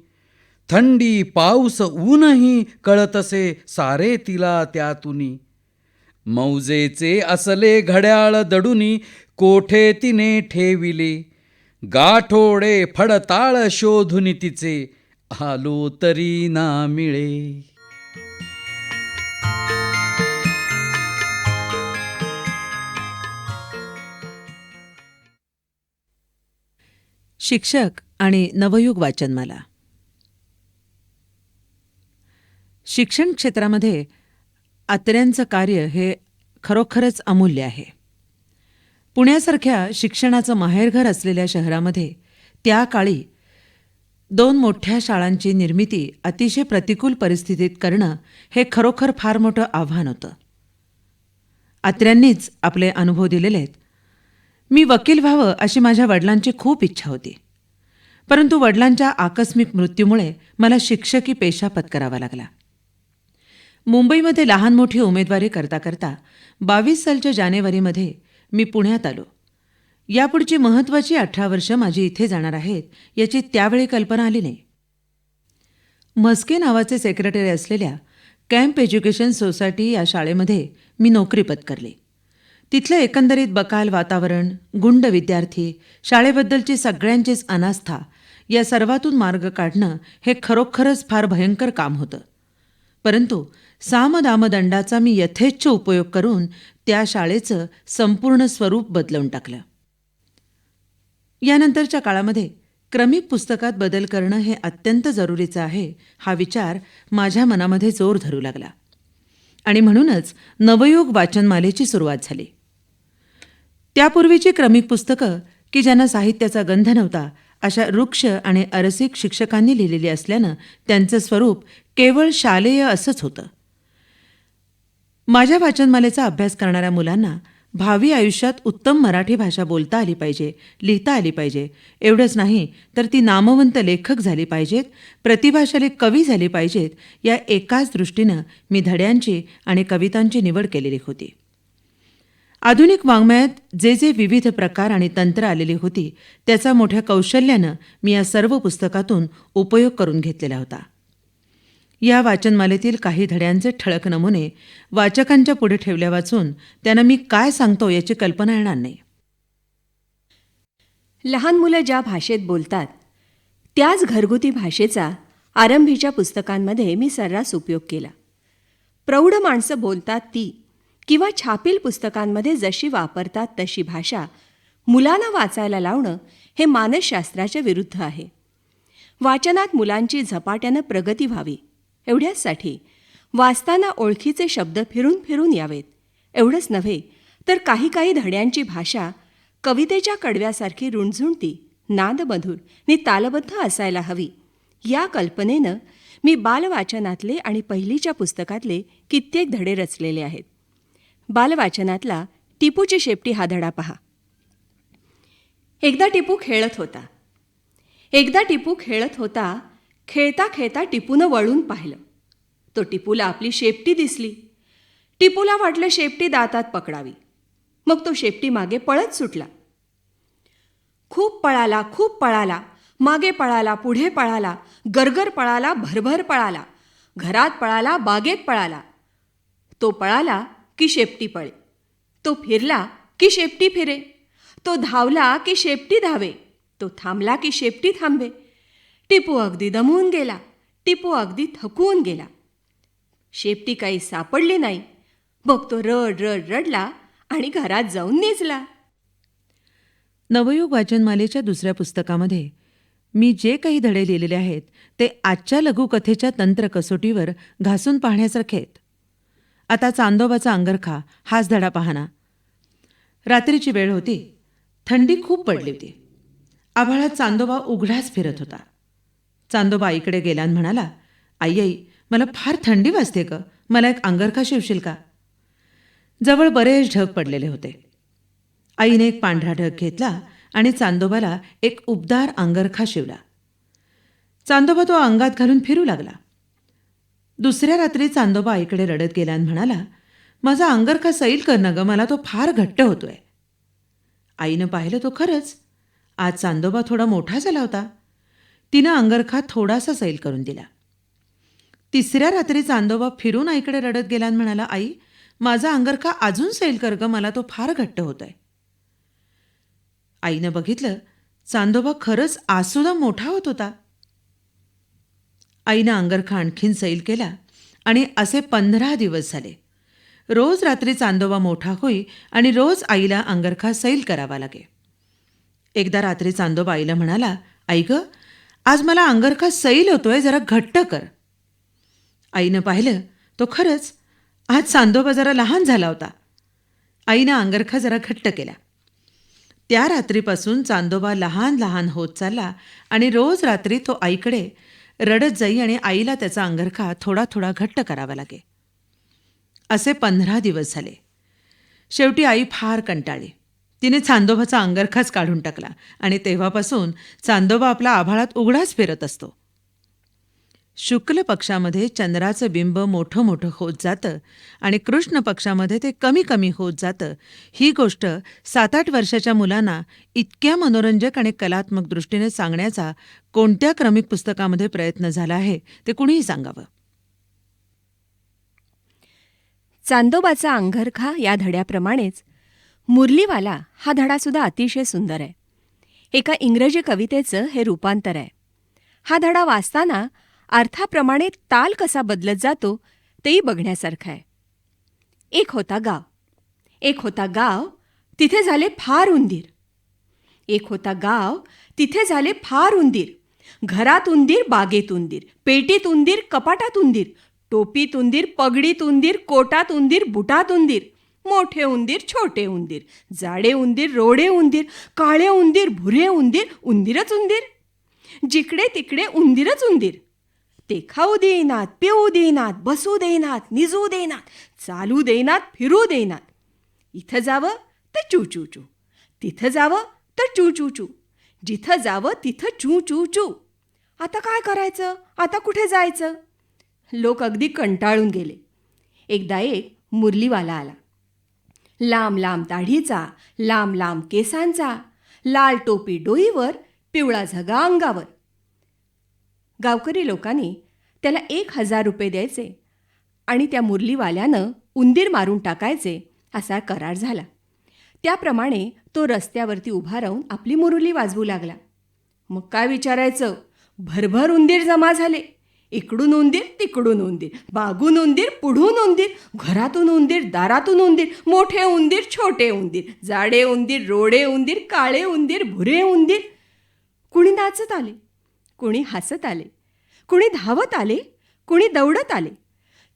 थंडी पाऊस ऊनही कळतसे सारे तिला त्यातुनी. मौजेचे असले घड्याळ दडुनी कोठे तिने ठेविले. गाठोडे फडताळ शोधुनी तिचे आलो तरी ना मिळे. शिक्षक आणि नवयुग वाचनमाला. शिक्षण क्षेत्रामध्ये आत्र्यांचं कार्य हे खरोखरच अमूल्य आहे. पुण्यासारख्या शिक्षणाचं माहेरघर असलेल्या शहरामध्ये त्या काळी 2 मोठ्या शाळांची निर्मिती अतिशय प्रतिकूल परिस्थितीत करणं हे खरोखर फार मोठं आव्हान होतं. आत्र्यांनीच आपले अनुभव दिलेले आहेत. मी वकील व्हावं अशी माझ्या वडिलांची खूप इच्छा होती, परंतु वडिलांच्या आकस्मिक मृत्यूमुळे मला शिक्षकी पेशा पत्करावा लागला. मुंबईमध्ये लहान मोठी उमेदवारी करता करता 22 सालच्या जानेवारीमध्ये मी पुण्यात आलो. यापुढची महत्त्वाची 18 वर्ष माझी इथे जाणार आहेत याची त्यावेळी कल्पना आली नाही. म्हस्के नावाचे सेक्रेटरी असलेल्या कॅम्प एज्युकेशन सोसायटी या शाळेमध्ये मी नोकरी पत्करली. तिथलं एकंदरीत बकाल वातावरण, गुंड विद्यार्थी, शाळेबद्दलची सगळ्यांचीच अनास्था या सर्वातून मार्ग काढणं हे खरोखरच फार भयंकर काम होतं. परंतु सामदामदंडाचा मी यथेच्छ उपयोग करून त्या शाळेचं संपूर्ण स्वरूप बदलवून टाकलं. यानंतरच्या काळामध्ये क्रमिक पुस्तकात बदल करणं हे अत्यंत जरुरीचं आहे हा विचार माझ्या मनामध्ये जोर धरू लागला आणि म्हणूनच नवयुग वाचनमालेची सुरुवात झाली. त्यापूर्वीची क्रमिक पुस्तकं की ज्यांना साहित्याचा गंध नव्हता अशा वृक्ष आणि अरसिक शिक्षकांनी लिहिलेली असल्यानं त्यांचं स्वरूप केवळ शालेय असंच होतं. माझ्या वाचनमालेचा अभ्यास करणाऱ्या मुलांना भावी आयुष्यात उत्तम मराठी भाषा बोलता आली पाहिजे, लिहिता आली पाहिजे, एवढंच नाही तर ती नामवंत लेखक झाली पाहिजेत, प्रतिभाशाली कवी झाली पाहिजेत, या एकाच दृष्टीनं मी धड्यांची आणि कवितांची निवड केलेली होती. आधुनिक वाङ्मयात जे जे विविध प्रकार आणि तंत्र आलेली होती त्याचा मोठ्या कौशल्यानं मी या सर्व पुस्तकातून उपयोग करून घेतलेला होता. या वाचनमालेतील काही धड्यांचे ठळक नमुने वाचकांच्या पुढे ठेवल्या वाचून त्यांना मी काय सांगतो याची कल्पना येणार नाही. लहान मुलं ज्या भाषेत बोलतात त्याच घरगुती भाषेचा आरंभीच्या पुस्तकांमध्ये मी सर्रास उपयोग केला. प्रौढ माणसं बोलतात ती किंवा छापील पुस्तकांमध्ये जशी वापरतात तशी भाषा मुलांना वाचायला लावणं हे मानसशास्त्राच्या विरुद्ध आहे. वाचनात मुलांची झपाट्यानं प्रगती व्हावी एवढ्याचसाठी वाचताना ओळखीचे शब्द फिरून फिरून यावेत एवढंच नव्हे तर काही काही धड्यांची भाषा कवितेच्या कडव्यासारखी रुणझुणती, नादमधुर नि तालबद्ध असायला हवी या कल्पनेनं मी बालवाचनातले आणि पहिलीच्या पुस्तकातले कित्येक धडे रचलेले आहेत. बालवाचनातला टिपूची शेपटी हा धडा पहा. एकदा टिपू खेळत होता. खेळता खेळता टिपूनं वळून पाहिलं. तो टिपूला आपली शेपटी दिसली. टिपूला वाटलं शेपटी दातात पकडावी. मग तो शेपटी मागे पळत सुटला. खूप पळाला, मागे पळाला, पुढे पळाला, गरगर पळाला, भरभर पळाला, घरात पळाला, बागेत पळाला. तो पळाला की शेपटी पळे, तो फिरला की शेपटी फिरे, तो धावला की शेपटी धावे, तो थांबला की शेपटी थांबे. टिपू अगदी दमून गेला, टिपू अगदी थकून गेला. शेपटी काही सापडली नाही. मग तो रड रड रडला आणि घरात जाऊन निजला. नवयुग वाचनमालेच्या दुसऱ्या पुस्तकामध्ये मी जे काही धडे लिहिलेले आहेत ते आजच्या लघुकथेच्या तंत्र कसोटीवर घासून पाहण्यासारखे आहेत. आता चांदोबाचा अंगरखा हाच धडा पाहना. रात्रीची वेळ होती. थंडी खूप पडली होती. आभाळात चांदोबा उघडाच फिरत होता. चांदोबा आईकडे गेला आणि म्हणाला, आई आई, मला फार थंडी वाजते ग, मला एक अंगरखा शिवशील का? जवळ बरेच ढग पडलेले होते. आईने एक पांढरा ढग घेतला आणि चांदोबाला एक उबदार अंगरखा शिवला. चांदोबा तो अंगात घालून फिरू लागला. दुसऱ्या रात्री चांदोबा आईकडे रडत गेला आणि म्हणाला, माझा अंगरखा सैल कर ना ग, मला तो फार घट्ट होतोय. आईनं पाहिलं तो खरंच आज चांदोबा थोडा मोठा झाला होता. तिनं अंगरखा थोडासा सैल करून दिला. तिसऱ्या रात्री चांदोबा फिरून आईकडे रडत गेला आणि म्हणाला, आई, माझा अंगरखा अजून सैल कर ग, मला तो फार घट्ट होतोय. आईनं बघितलं चांदोबा खरंच आजसुद्धा मोठा होत होता. आईनं अंगरखा आणखीन सैल केला आणि असे 15 दिवस झाले. रोज रात्री चांदोबा मोठा होई आणि रोज आईला अंगरखा सैल करावा लागे. एकदा रात्री चांदोबा आईला म्हणाला, आई ग, आज मला अंगरखा सैल होतोय, जरा घट्ट कर. आईनं पाहिलं तो खरंच आज चांदोबा जरा लहान झाला होता. आईनं अंगरखा जरा घट्ट केला. त्या रात्रीपासून चांदोबा लहान लहान होत चालला आणि रोज रात्री तो आईकडे रडत जाई आणि आईला त्याचा अंगरखा थोडा थोडा घट्ट करावा लागे. असे 15 दिवस झाले. शेवटी आई फार कंटाळली. तिने चांदोबाचा अंगरखाच काढून टाकला आणि तेव्हापासून चांदोबा आपला आभाळात उघडाच फिरत असतो. शुक्ल पक्षामध्ये चंद्राचं बिंब मोठं मोठं होत जातं आणि कृष्ण पक्षामध्ये ते कमी कमी होत जातं. ही गोष्ट 7-8 वर्षाच्या मुलांना इतक्या मनोरंजक आणि कलात्मक दृष्टीने सांगण्याचा कोणत्या क्रमिक पुस्तकामध्ये प्रयत्न झाला आहे ते कुणीही सांगावं. चांदोबाचा अंगरखा या धड्याप्रमाणेच मुरलीवाला हा धडासुद्धा अतिशय सुंदर आहे. एका इंग्रजी कवितेचं हे रूपांतर आहे. हा धडा वाचताना अर्थाप्रमाणे ताल कसा बदलत जातो तेही बघण्यासारखं आहे. एक होता गाव, तिथे झाले फार उंदीर. एक होता गाव, तिथे झाले फार उंदीर. घरात उंदीर, बागेत उंदीर, पेटीत उंदीर, कपाटात उंदीर, टोपीत उंदीर, पगडीत उंदीर, कोटात उंदीर, बुटात उंदीर. मोठे उंदीर, छोटे उंदीर, जाडे उंदीर, रोडे उंदीर, काळे उंदीर, भुरे उंदीर, उंदीरच उंदीर. जिकडे तिकडे उंदीरच उंदीर. ते खाऊ देईनात, पिऊ देईनात, बसू देईनात, निजू देईनात, चालू देईनात, फिरू देईनात. इथं जावं तर चू चू चू, तिथं जावं तर चू चू चू, जिथं जावं तिथं चू चू चू. आता काय करायचं, आता कुठे जायचं? लोक अगदी कंटाळून गेले. एकदा एक मुरलीवाला आला. लांब लांब दाढीचा, लांब लांब केसांचा, लाल टोपी डोईवर, पिवळा झगा अंगावर. गावकरी लोकांनी त्याला 1000 रुपये द्यायचे आणि त्या मुरलीवाल्यानं उंदीर मारून टाकायचे असा करार झाला. त्याप्रमाणे तो रस्त्यावरती उभा राहून आपली मुरली वाजवू लागला. मग काय विचारायचं, भरभर उंदीर जमा झाले. इकडून उंदीर, तिकडून उंदीर, मागून उंदीर, पुढून उंदीर, घरातून उंदीर, दारातून उंदीर, मोठे उंदीर, छोटे उंदीर, जाडे उंदीर, रोडे उंदीर, काळे उंदीर, भुरे उंदीर. कुणी नाचत आले, कुणी हसत आले, कुणी धावत आले, कुणी दौडत आले.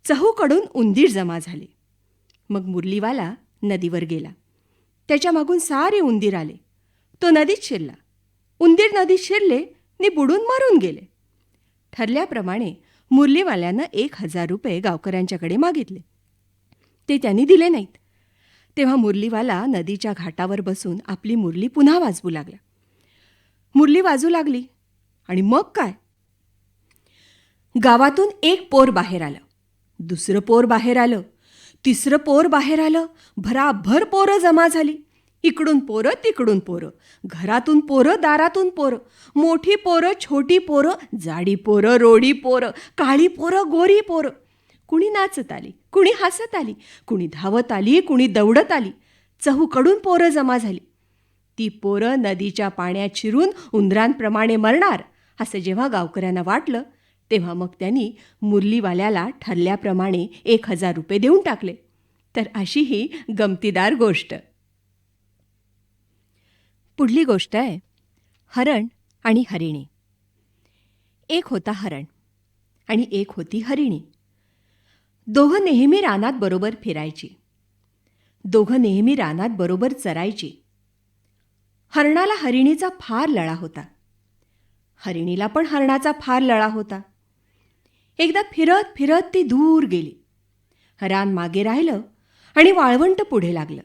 चहूकडून उंदीर जमा झाले. मग मुरलीवाला नदीवर गेला. त्याच्या मागून सारे उंदीर आले. तो नदीत शिरला. उंदीर नदीत शिरले नि बुडून मरून गेले. ठरल्याप्रमाणे मुरलीवाल्यानं 1,000 रुपये गावकऱ्यांच्याकडे मागितले. ते त्यांनी दिले नाहीत. तेव्हा मुरलीवाला नदीच्या घाटावर बसून आपली मुरली पुन्हा वाजवू लागला. मुरली वाजू लागली आणि मग काय, गावातून एक पोर बाहेर आलं, दुसरं पोर बाहेर आलं, तिसरं पोर बाहेर आलं. भराभर पोरं जमा झाली. इकडून पोरं, तिकडून पोरं, घरातून पोरं, दारातून पोरं, मोठी पोरं, छोटी पोरं, जाडी पोरं, रोडी पोरं, काळी पोरं, गोरी पोरं. कुणी नाचत आली, कुणी हसत आली, कुणी धावत आली, कुणी दौडत आली. चहूकडून पोरं जमा झाली. ती पोरं नदीच्या पाण्यात शिरून उंदरांप्रमाणे मरणार असं जेव्हा गावकऱ्यांना वाटलं, तेव्हा मग त्यांनी मुरलीवाल्याला ठरल्याप्रमाणे 1,000 रुपये देऊन टाकले. तर अशी ही गमतीदार गोष्ट. पुढली गोष्ट आहे हरण आणि हरिणी. एक होता हरण आणि एक होती हरिणी. दोघं नेहमी रानात बरोबर फिरायची. दोघं नेहमी रानात बरोबर चरायची. हरणाला हरिणीचा फार लळा होता. हरिणीला पण हरणाचा फार लळा होता. एकदा फिरत फिरत ती दूर गेली. रान मागे राहिलं आणि वाळवंट पुढे लागलं.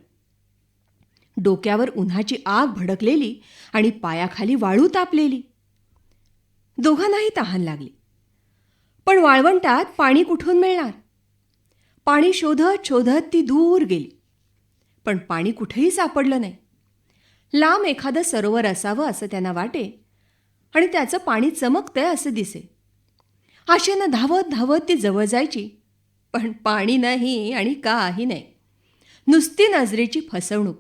डोक्यावर उन्हाची आग भडकलेली आणि पायाखाली वाळू तापलेली. दोघांनाही तहान लागली. पण वाळवंटात पाणी कुठून मिळणार? पाणी शोधत शोधत ती दूर गेली. पण पाणी कुठेही सापडलं नाही. लांब एखादं सरोवर असावं असं त्यांना वाटे आणि त्याचं पाणी चमकतंय असं दिसे. आशेनं धावत धावत ती जवळ जायची, पण पाणी नाही आणि काही नाही. नुसती नजरेची फसवणूक.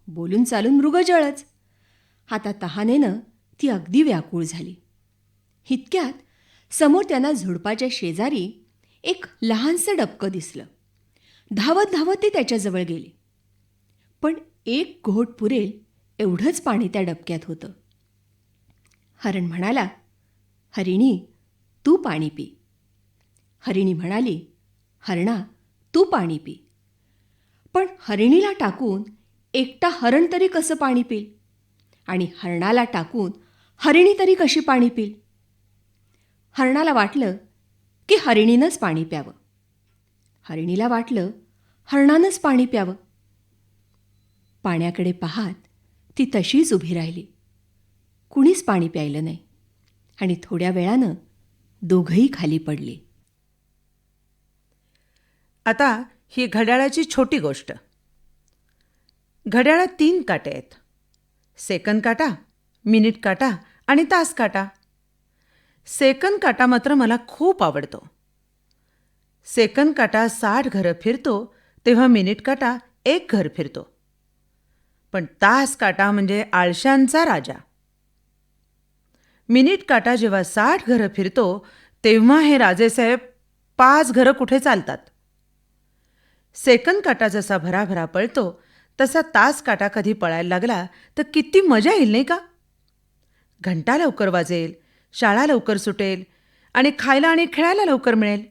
बोलून चालून मृगजळच. आता तहानेनं ती अगदी व्याकुळ झाली. इतक्यात समोर त्यांना झुडपाच्या शेजारी एक लहानसं डबकं दिसलं. धावत धावत ती त्याच्याजवळ गेली. पण एक घोट पुरेल एवढंच पाणी त्या डबक्यात होतं. हरण म्हणाला, हरिणी तू पाणी पी. हरिणी म्हणाली, हरणा तू पाणी पी. पण हरिणीला टाकून एकटा हरण तरी कसं पाणी पिल? आणि हरणाला टाकून हरिणी तरी कशी पाणी पिल? हरणाला वाटलं की हरिणीनंच पाणी प्यावं. हरिणीला वाटलं हरणानंच पाणी प्यावं. पाण्याकडे पाहात ती तशीच उभी राहिली. कुणीच पाणी प्यायलं नाही आणि थोड्या वेळानं दोघंही खाली पडली. आता ही घड्याळाची छोटी गोष्ट. घड्याळात 3 काटे आहेत. सेकंद काटा, मिनिट काटा आणि तास काटा. सेकंद काटा मात्र मला खूप आवडतो. सेकंद काटा 60 घरं फिरतो तेव्हा मिनिट काटा 1 घर फिरतो. पण तास काटा म्हणजे आळशांचा राजा. मिनिट काटा जेव्हा 60 घरं फिरतो तेव्हा हे राजेसाहेब 5 घरं कुठे चालतात. सेकंद काटा जसा भराभरा पळतो तसा तास काटा कधी पळायला लागला तर किती मजा येईल नाही का? घंटा लवकर वाजेल, शाळा लवकर सुटेल आणि खायला आणि खेळायला लवकर मिळेल.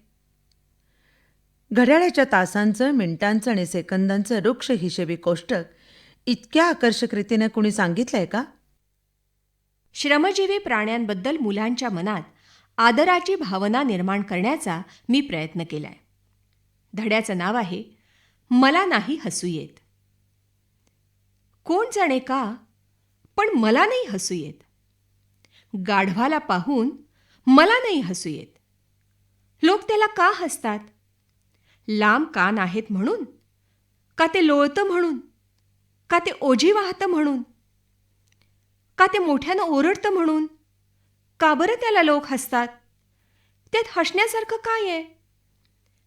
घड्याळाच्या तासांचं, मिनिटांचं आणि सेकंदांचं वृक्ष हिशेबी कोष्टक इतक्या आकर्षक रीतीने कुणी सांगितलंय का? श्रमजीवी प्राण्यांबद्दल मुलांच्या मनात आदराची भावना निर्माण करण्याचा मी प्रयत्न केलाय. धड्याचं नाव आहे मला नाही हसू येत. कोण जाणे का, पण मला नाही हसू येत. गाढवाला पाहून मला नाही हसू येत. लोक त्याला का हसतात? लांब कान आहेत म्हणून? का ते लोळतं म्हणून? का ते ओझी वाहतं म्हणून? का ते मोठ्यानं ओरडतं म्हणून? का बरं त्याला लोक हसतात? त्यात हसण्यासारखं काय आहे?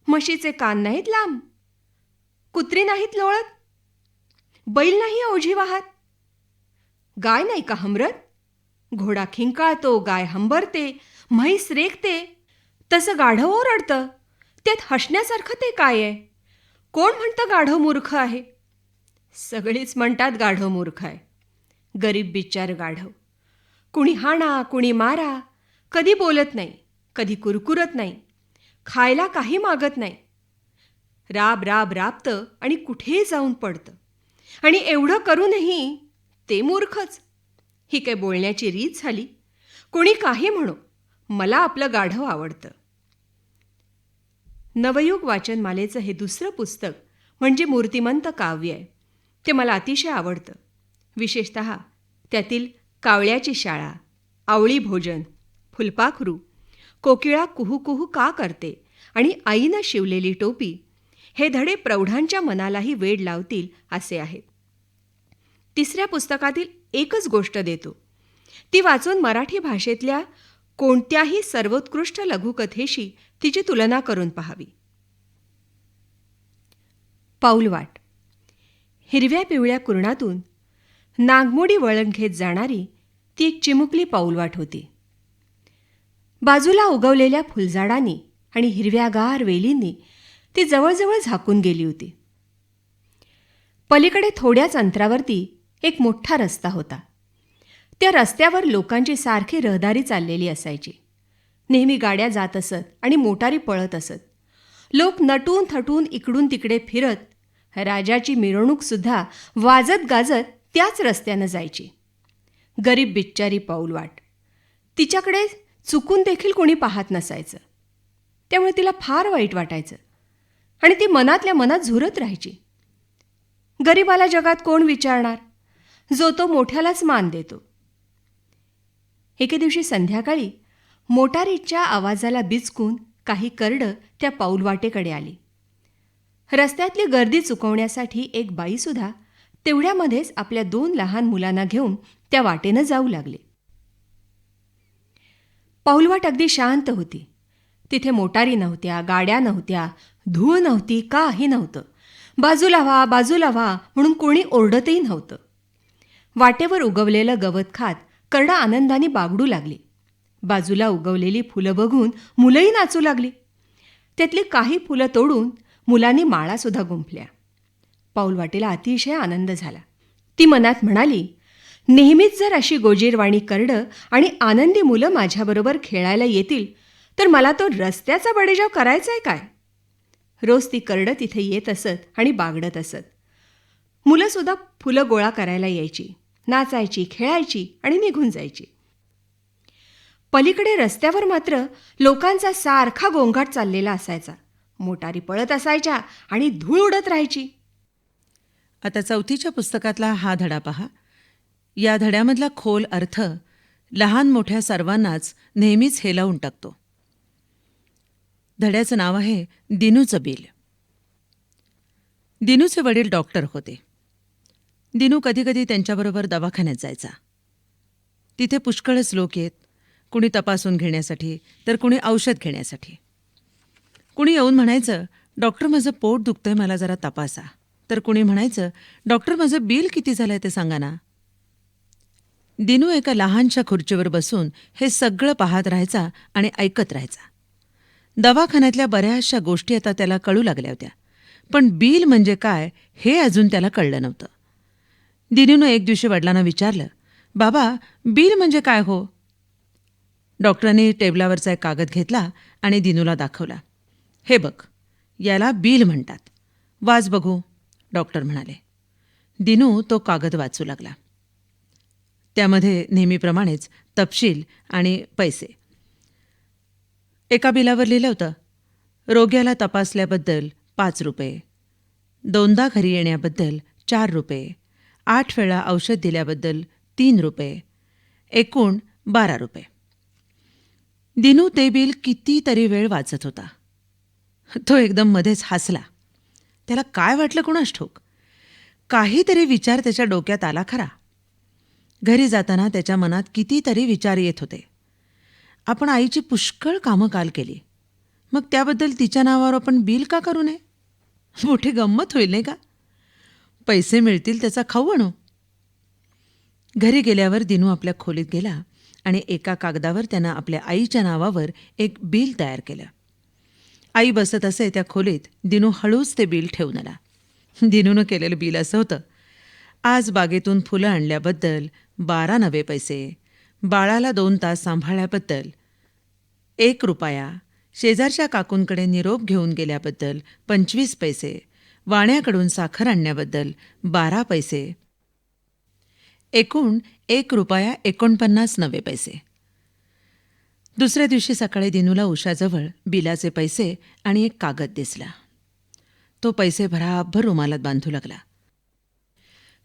म्हशीचे कान नाहीत लांब, कुत्री नाहीत लोळत, बैल नाही ओझी वाहत, गाय नाही का हमरत? घोडा खिंकाळतो, गाय हंबरते, म्हैस रेखते, तसं गाढव ओरडतं. त्यात हसण्यासारखं ते काय आहे? कोण म्हणतं गाढव मूर्ख आहे? सगळीच म्हणतात गाढव मूर्ख आहे. गरीब बिचार गाढव. कुणी हाणा, कुणी मारा, कधी बोलत नाही, कधी कुरकुरत नाही, खायला काही मागत नाही. राब राब राबतं आणि कुठेही जाऊन पडतं. आणि एवढं करूनही ते मूर्खच. ही काय बोलण्याची रीत झाली? कोणी काही म्हणो, मला आपलं गाढव आवडतं. नवयुग वाचनमालेचं हे दुसरं पुस्तक म्हणजे मूर्तिमंत काव्य आहे. ते मला अतिशय आवडतं. विशेषतः त्यातील कावळ्याची शाळा, आवळी भोजन, फुलपाखरू, कोकिळा कुहू कुहू का करते आणि आईनं शिवलेली टोपी हे धडे प्रौढांच्या मनालाही वेड लावतील असे आहेत. तिसऱ्या पुस्तकातील एकच गोष्ट देतो. ती वाचून मराठी भाषेतल्या कोणत्याही सर्वोत्कृष्ट लघुकथेशी तिची तुलना करून पाहावी. पाऊलवाट. हिरव्या पिवळ्या कुरणातून नागमोडी वळण घेत जाणारी ती एक चिमुकली पाऊलवाट होती. बाजूला उगवलेल्या फुलझाडांनी आणि हिरव्यागार वेलींनी ती जवळजवळ झाकून गेली होती. पलीकडे थोड्याच अंतरावरती एक मोठा रस्ता होता. त्या रस्त्यावर लोकांची सारखी रहदारी चाललेली असायची. नेहमी गाड्या जात असत आणि मोटारी पळत असत. लोक नटून थटून इकडून तिकडे फिरत राजाची मिरवणूकसुद्धा वाजत गाजत त्याच रस्त्यानं जायची. गरीब बिच्चारी पाऊलवाट. तिच्याकडे चुकून देखील कोणी पाहत नसायचं. त्यामुळे तिला फार वाईट वाटायचं आणि ती मनातल्या मनात झुरत राहायची. गरीबाला जगात कोण विचारणार, जो तो मोठ्यालाच मान देतो. एके दिवशी संध्याकाळी मोटारीच्या आवाजाला बिचकून काही करडं त्या पाऊलवाटेकडे आली. रस्त्यातली गर्दी चुकवण्यासाठी एक बाईसुद्धा तेवढ्यामध्येच आपल्या 2 लहान मुलांना घेऊन त्या वाटेनं जाऊ लागले. पाऊलवाट अगदी शांत होती. तिथे मोटारी नव्हत्या, गाड्या नव्हत्या, धूळ नव्हती, काही नव्हतं. बाजूला व्हा, बाजूला व्हा म्हणून कोणी ओरडतही नव्हतं. वाटेवर उगवलेलं गवत खात करडा आनंदाने बागडू लागली. बाजूला उगवलेली फुलं बघून मुलंही नाचू लागली. त्यातली काही फुलं तोडून मुलांनी माळासुद्धा गुंफल्या. पाऊलवाटेला अतिशय आनंद झाला. ती मनात म्हणाली, नेहमीच जर अशी गोजीरवाणी करडं आणि आनंदी मुलं माझ्याबरोबर खेळायला येतील तर मला तो रस्त्याचा बडेजाव करायचा आहे काय? रोज ती करडं तिथे येत असत आणि बागडत असत. मुलंसुद्धा फुलं गोळा करायला यायची, नाचायची, खेळायची आणि निघून जायची. पलीकडे रस्त्यावर मात्र लोकांचा सारखा गोंगाट चाललेला असायचा. मोटारी पळत असायच्या आणि धूळ उडत राहायची. आता 4थीच्या पुस्तकातला हा धडा पहा. या धड्यामधला खोल अर्थ लहान मोठ्या सर्वांनाच नेहमीच हेलावून टाकतो. धड्याचं नाव आहे दिनूचं बिल. दिनूचे वडील डॉक्टर होते. दिनू कधीकधी त्यांच्याबरोबर दवाखान्यात जायचा. तिथे पुष्कळच लोक येत, कुणी तपासून घेण्यासाठी तर कुणी औषध घेण्यासाठी. कुणी येऊन म्हणायचं, डॉक्टर माझं पोट दुखतंय, मला जरा तपासा. तर कुणी म्हणायचं, डॉक्टर माझं बिल किती झालंय ते सांगा ना. दिनू एका लहानशा खुर्चीवर बसून हे सगळं पाहत राहायचा आणि ऐकत राहायचा. दवाखान्यातल्या बऱ्याचशा गोष्टी आता त्याला कळू लागल्या होत्या, पण बिल म्हणजे काय हे अजून त्याला कळलं नव्हतं. दिनूनं एक दिवशी वडिलांना विचारलं, बाबा बिल म्हणजे काय हो? डॉक्टरांनी टेबलावरचा एक कागद घेतला आणि दिनूला दाखवला. हे बघ, याला बिल म्हणतात, वाच बघू, डॉक्टर म्हणाले. दिनू तो कागद वाचू लागला. त्यामध्ये नेहमीप्रमाणेच तपशील आणि पैसे. एका बिलावर लिहिलं होतं, रोग्याला तपासल्याबद्दल 5 रुपये, 2दा घरी येण्याबद्दल 4 रुपये, 8 वेळा औषध दिल्याबद्दल 3 रुपये, एकूण 12 रुपये. दिनू ते बिल कितीतरी वेळ वाचत होता. तो एकदम मध्येच हसला. त्याला काय वाटलं कुणास ठाऊक. काहीतरी विचार त्याच्या डोक्यात आला खरा. घरी जाताना त्याच्या मनात कितीतरी विचार येत होते. आपण आईची पुष्कळ कामं काल केली, मग त्याबद्दल तिच्या नावावर आपण बिल का करू नये? मोठी गंमत होईल नाही का? पैसे मिळतील त्याचा खाऊ आणू. घरी गेल्यावर दिनू आपल्या खोलीत गेला आणि एका कागदावर त्यानं आपल्या आईच्या नावावर एक बिल तयार केलं. आई बसत असे त्या खोलीत दिनू हळूच ते बिल ठेवून आला. दिनूनं केलेलं बिल असं होतं, आज बागेतून फुलं आणल्याबद्दल 12 नवे पैसे, बाळाला 2 तास सांभाळल्याबद्दल 1 रुपया, शेजारच्या काकूंकडे निरोप घेऊन गेल्याबद्दल 25 पैसे, वाण्याकडून साखर आणण्याबद्दल 12 पैसे, एकूण 1 रुपया 49 पैसे. दुसऱ्या दिवशी सकाळी दिनूला उषाजवळ बिलाचे पैसे आणि एक कागद दिसला. तो पैसे भराभर रुमालात बांधू लागला.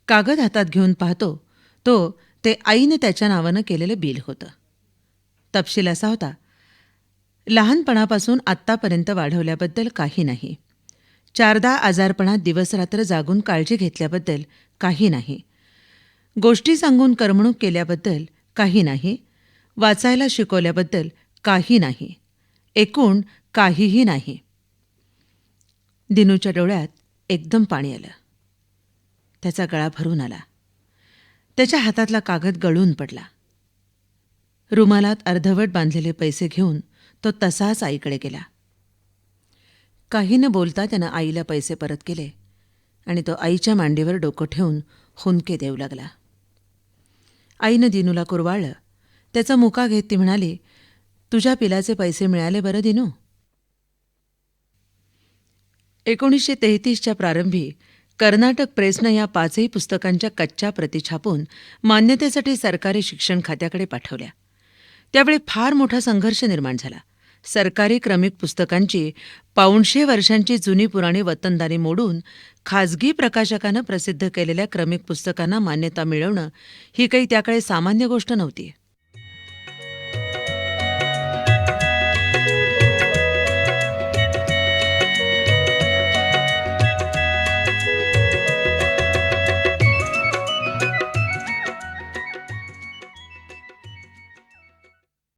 कागद हातात घेऊन पाहतो ते आईने त्याच्या नावानं केलेलं बिल होतं. तपशील असा होता: लहानपणापासून आत्तापर्यंत वाढवल्याबद्दल काही नाही, 4दा आजारपणात दिवसरात्र जागून काळजी घेतल्याबद्दल काही नाही, गोष्टी सांगून करमणूक केल्याबद्दल काही नाही, वाचायला शिकवल्याबद्दल काही नाही, एकूण काहीही नाही. दिनूच्या डोळ्यात एकदम पाणी आलं. त्याचा गळा भरून आला. त्याच्या हातातला कागद गळून पडला. रुमालात अर्धवट बांधलेले पैसे घेऊन तो तसाच आईकडे गेला. काही न बोलता त्यानं आईला पैसे परत केले आणि तो आईच्या मांडीवर डोकं ठेवून हुंदके देऊ लागला. आईनं दिनूला कुरवाळलं. त्याचा मुका घेत ती म्हणाली, तुझ्या पिलाचे पैसे मिळाले बरं दिनू. 1933च्या प्रारंभी कर्नाटक प्रेसनं या 5ही पुस्तकांच्या कच्च्या प्रती छापून मान्यतेसाठी सरकारी शिक्षण खात्याकडे पाठवल्या. त्यावेळी फार मोठा संघर्ष निर्माण झाला. सरकारी क्रमिक पुस्तकांची 500 वर्षांची जुनी पुराणी वतनदारी मोडून खाजगी प्रकाशकानं प्रसिद्ध केलेल्या क्रमिक पुस्तकांना मान्यता मिळवणं ही काही त्याकाळी सामान्य गोष्ट नव्हती.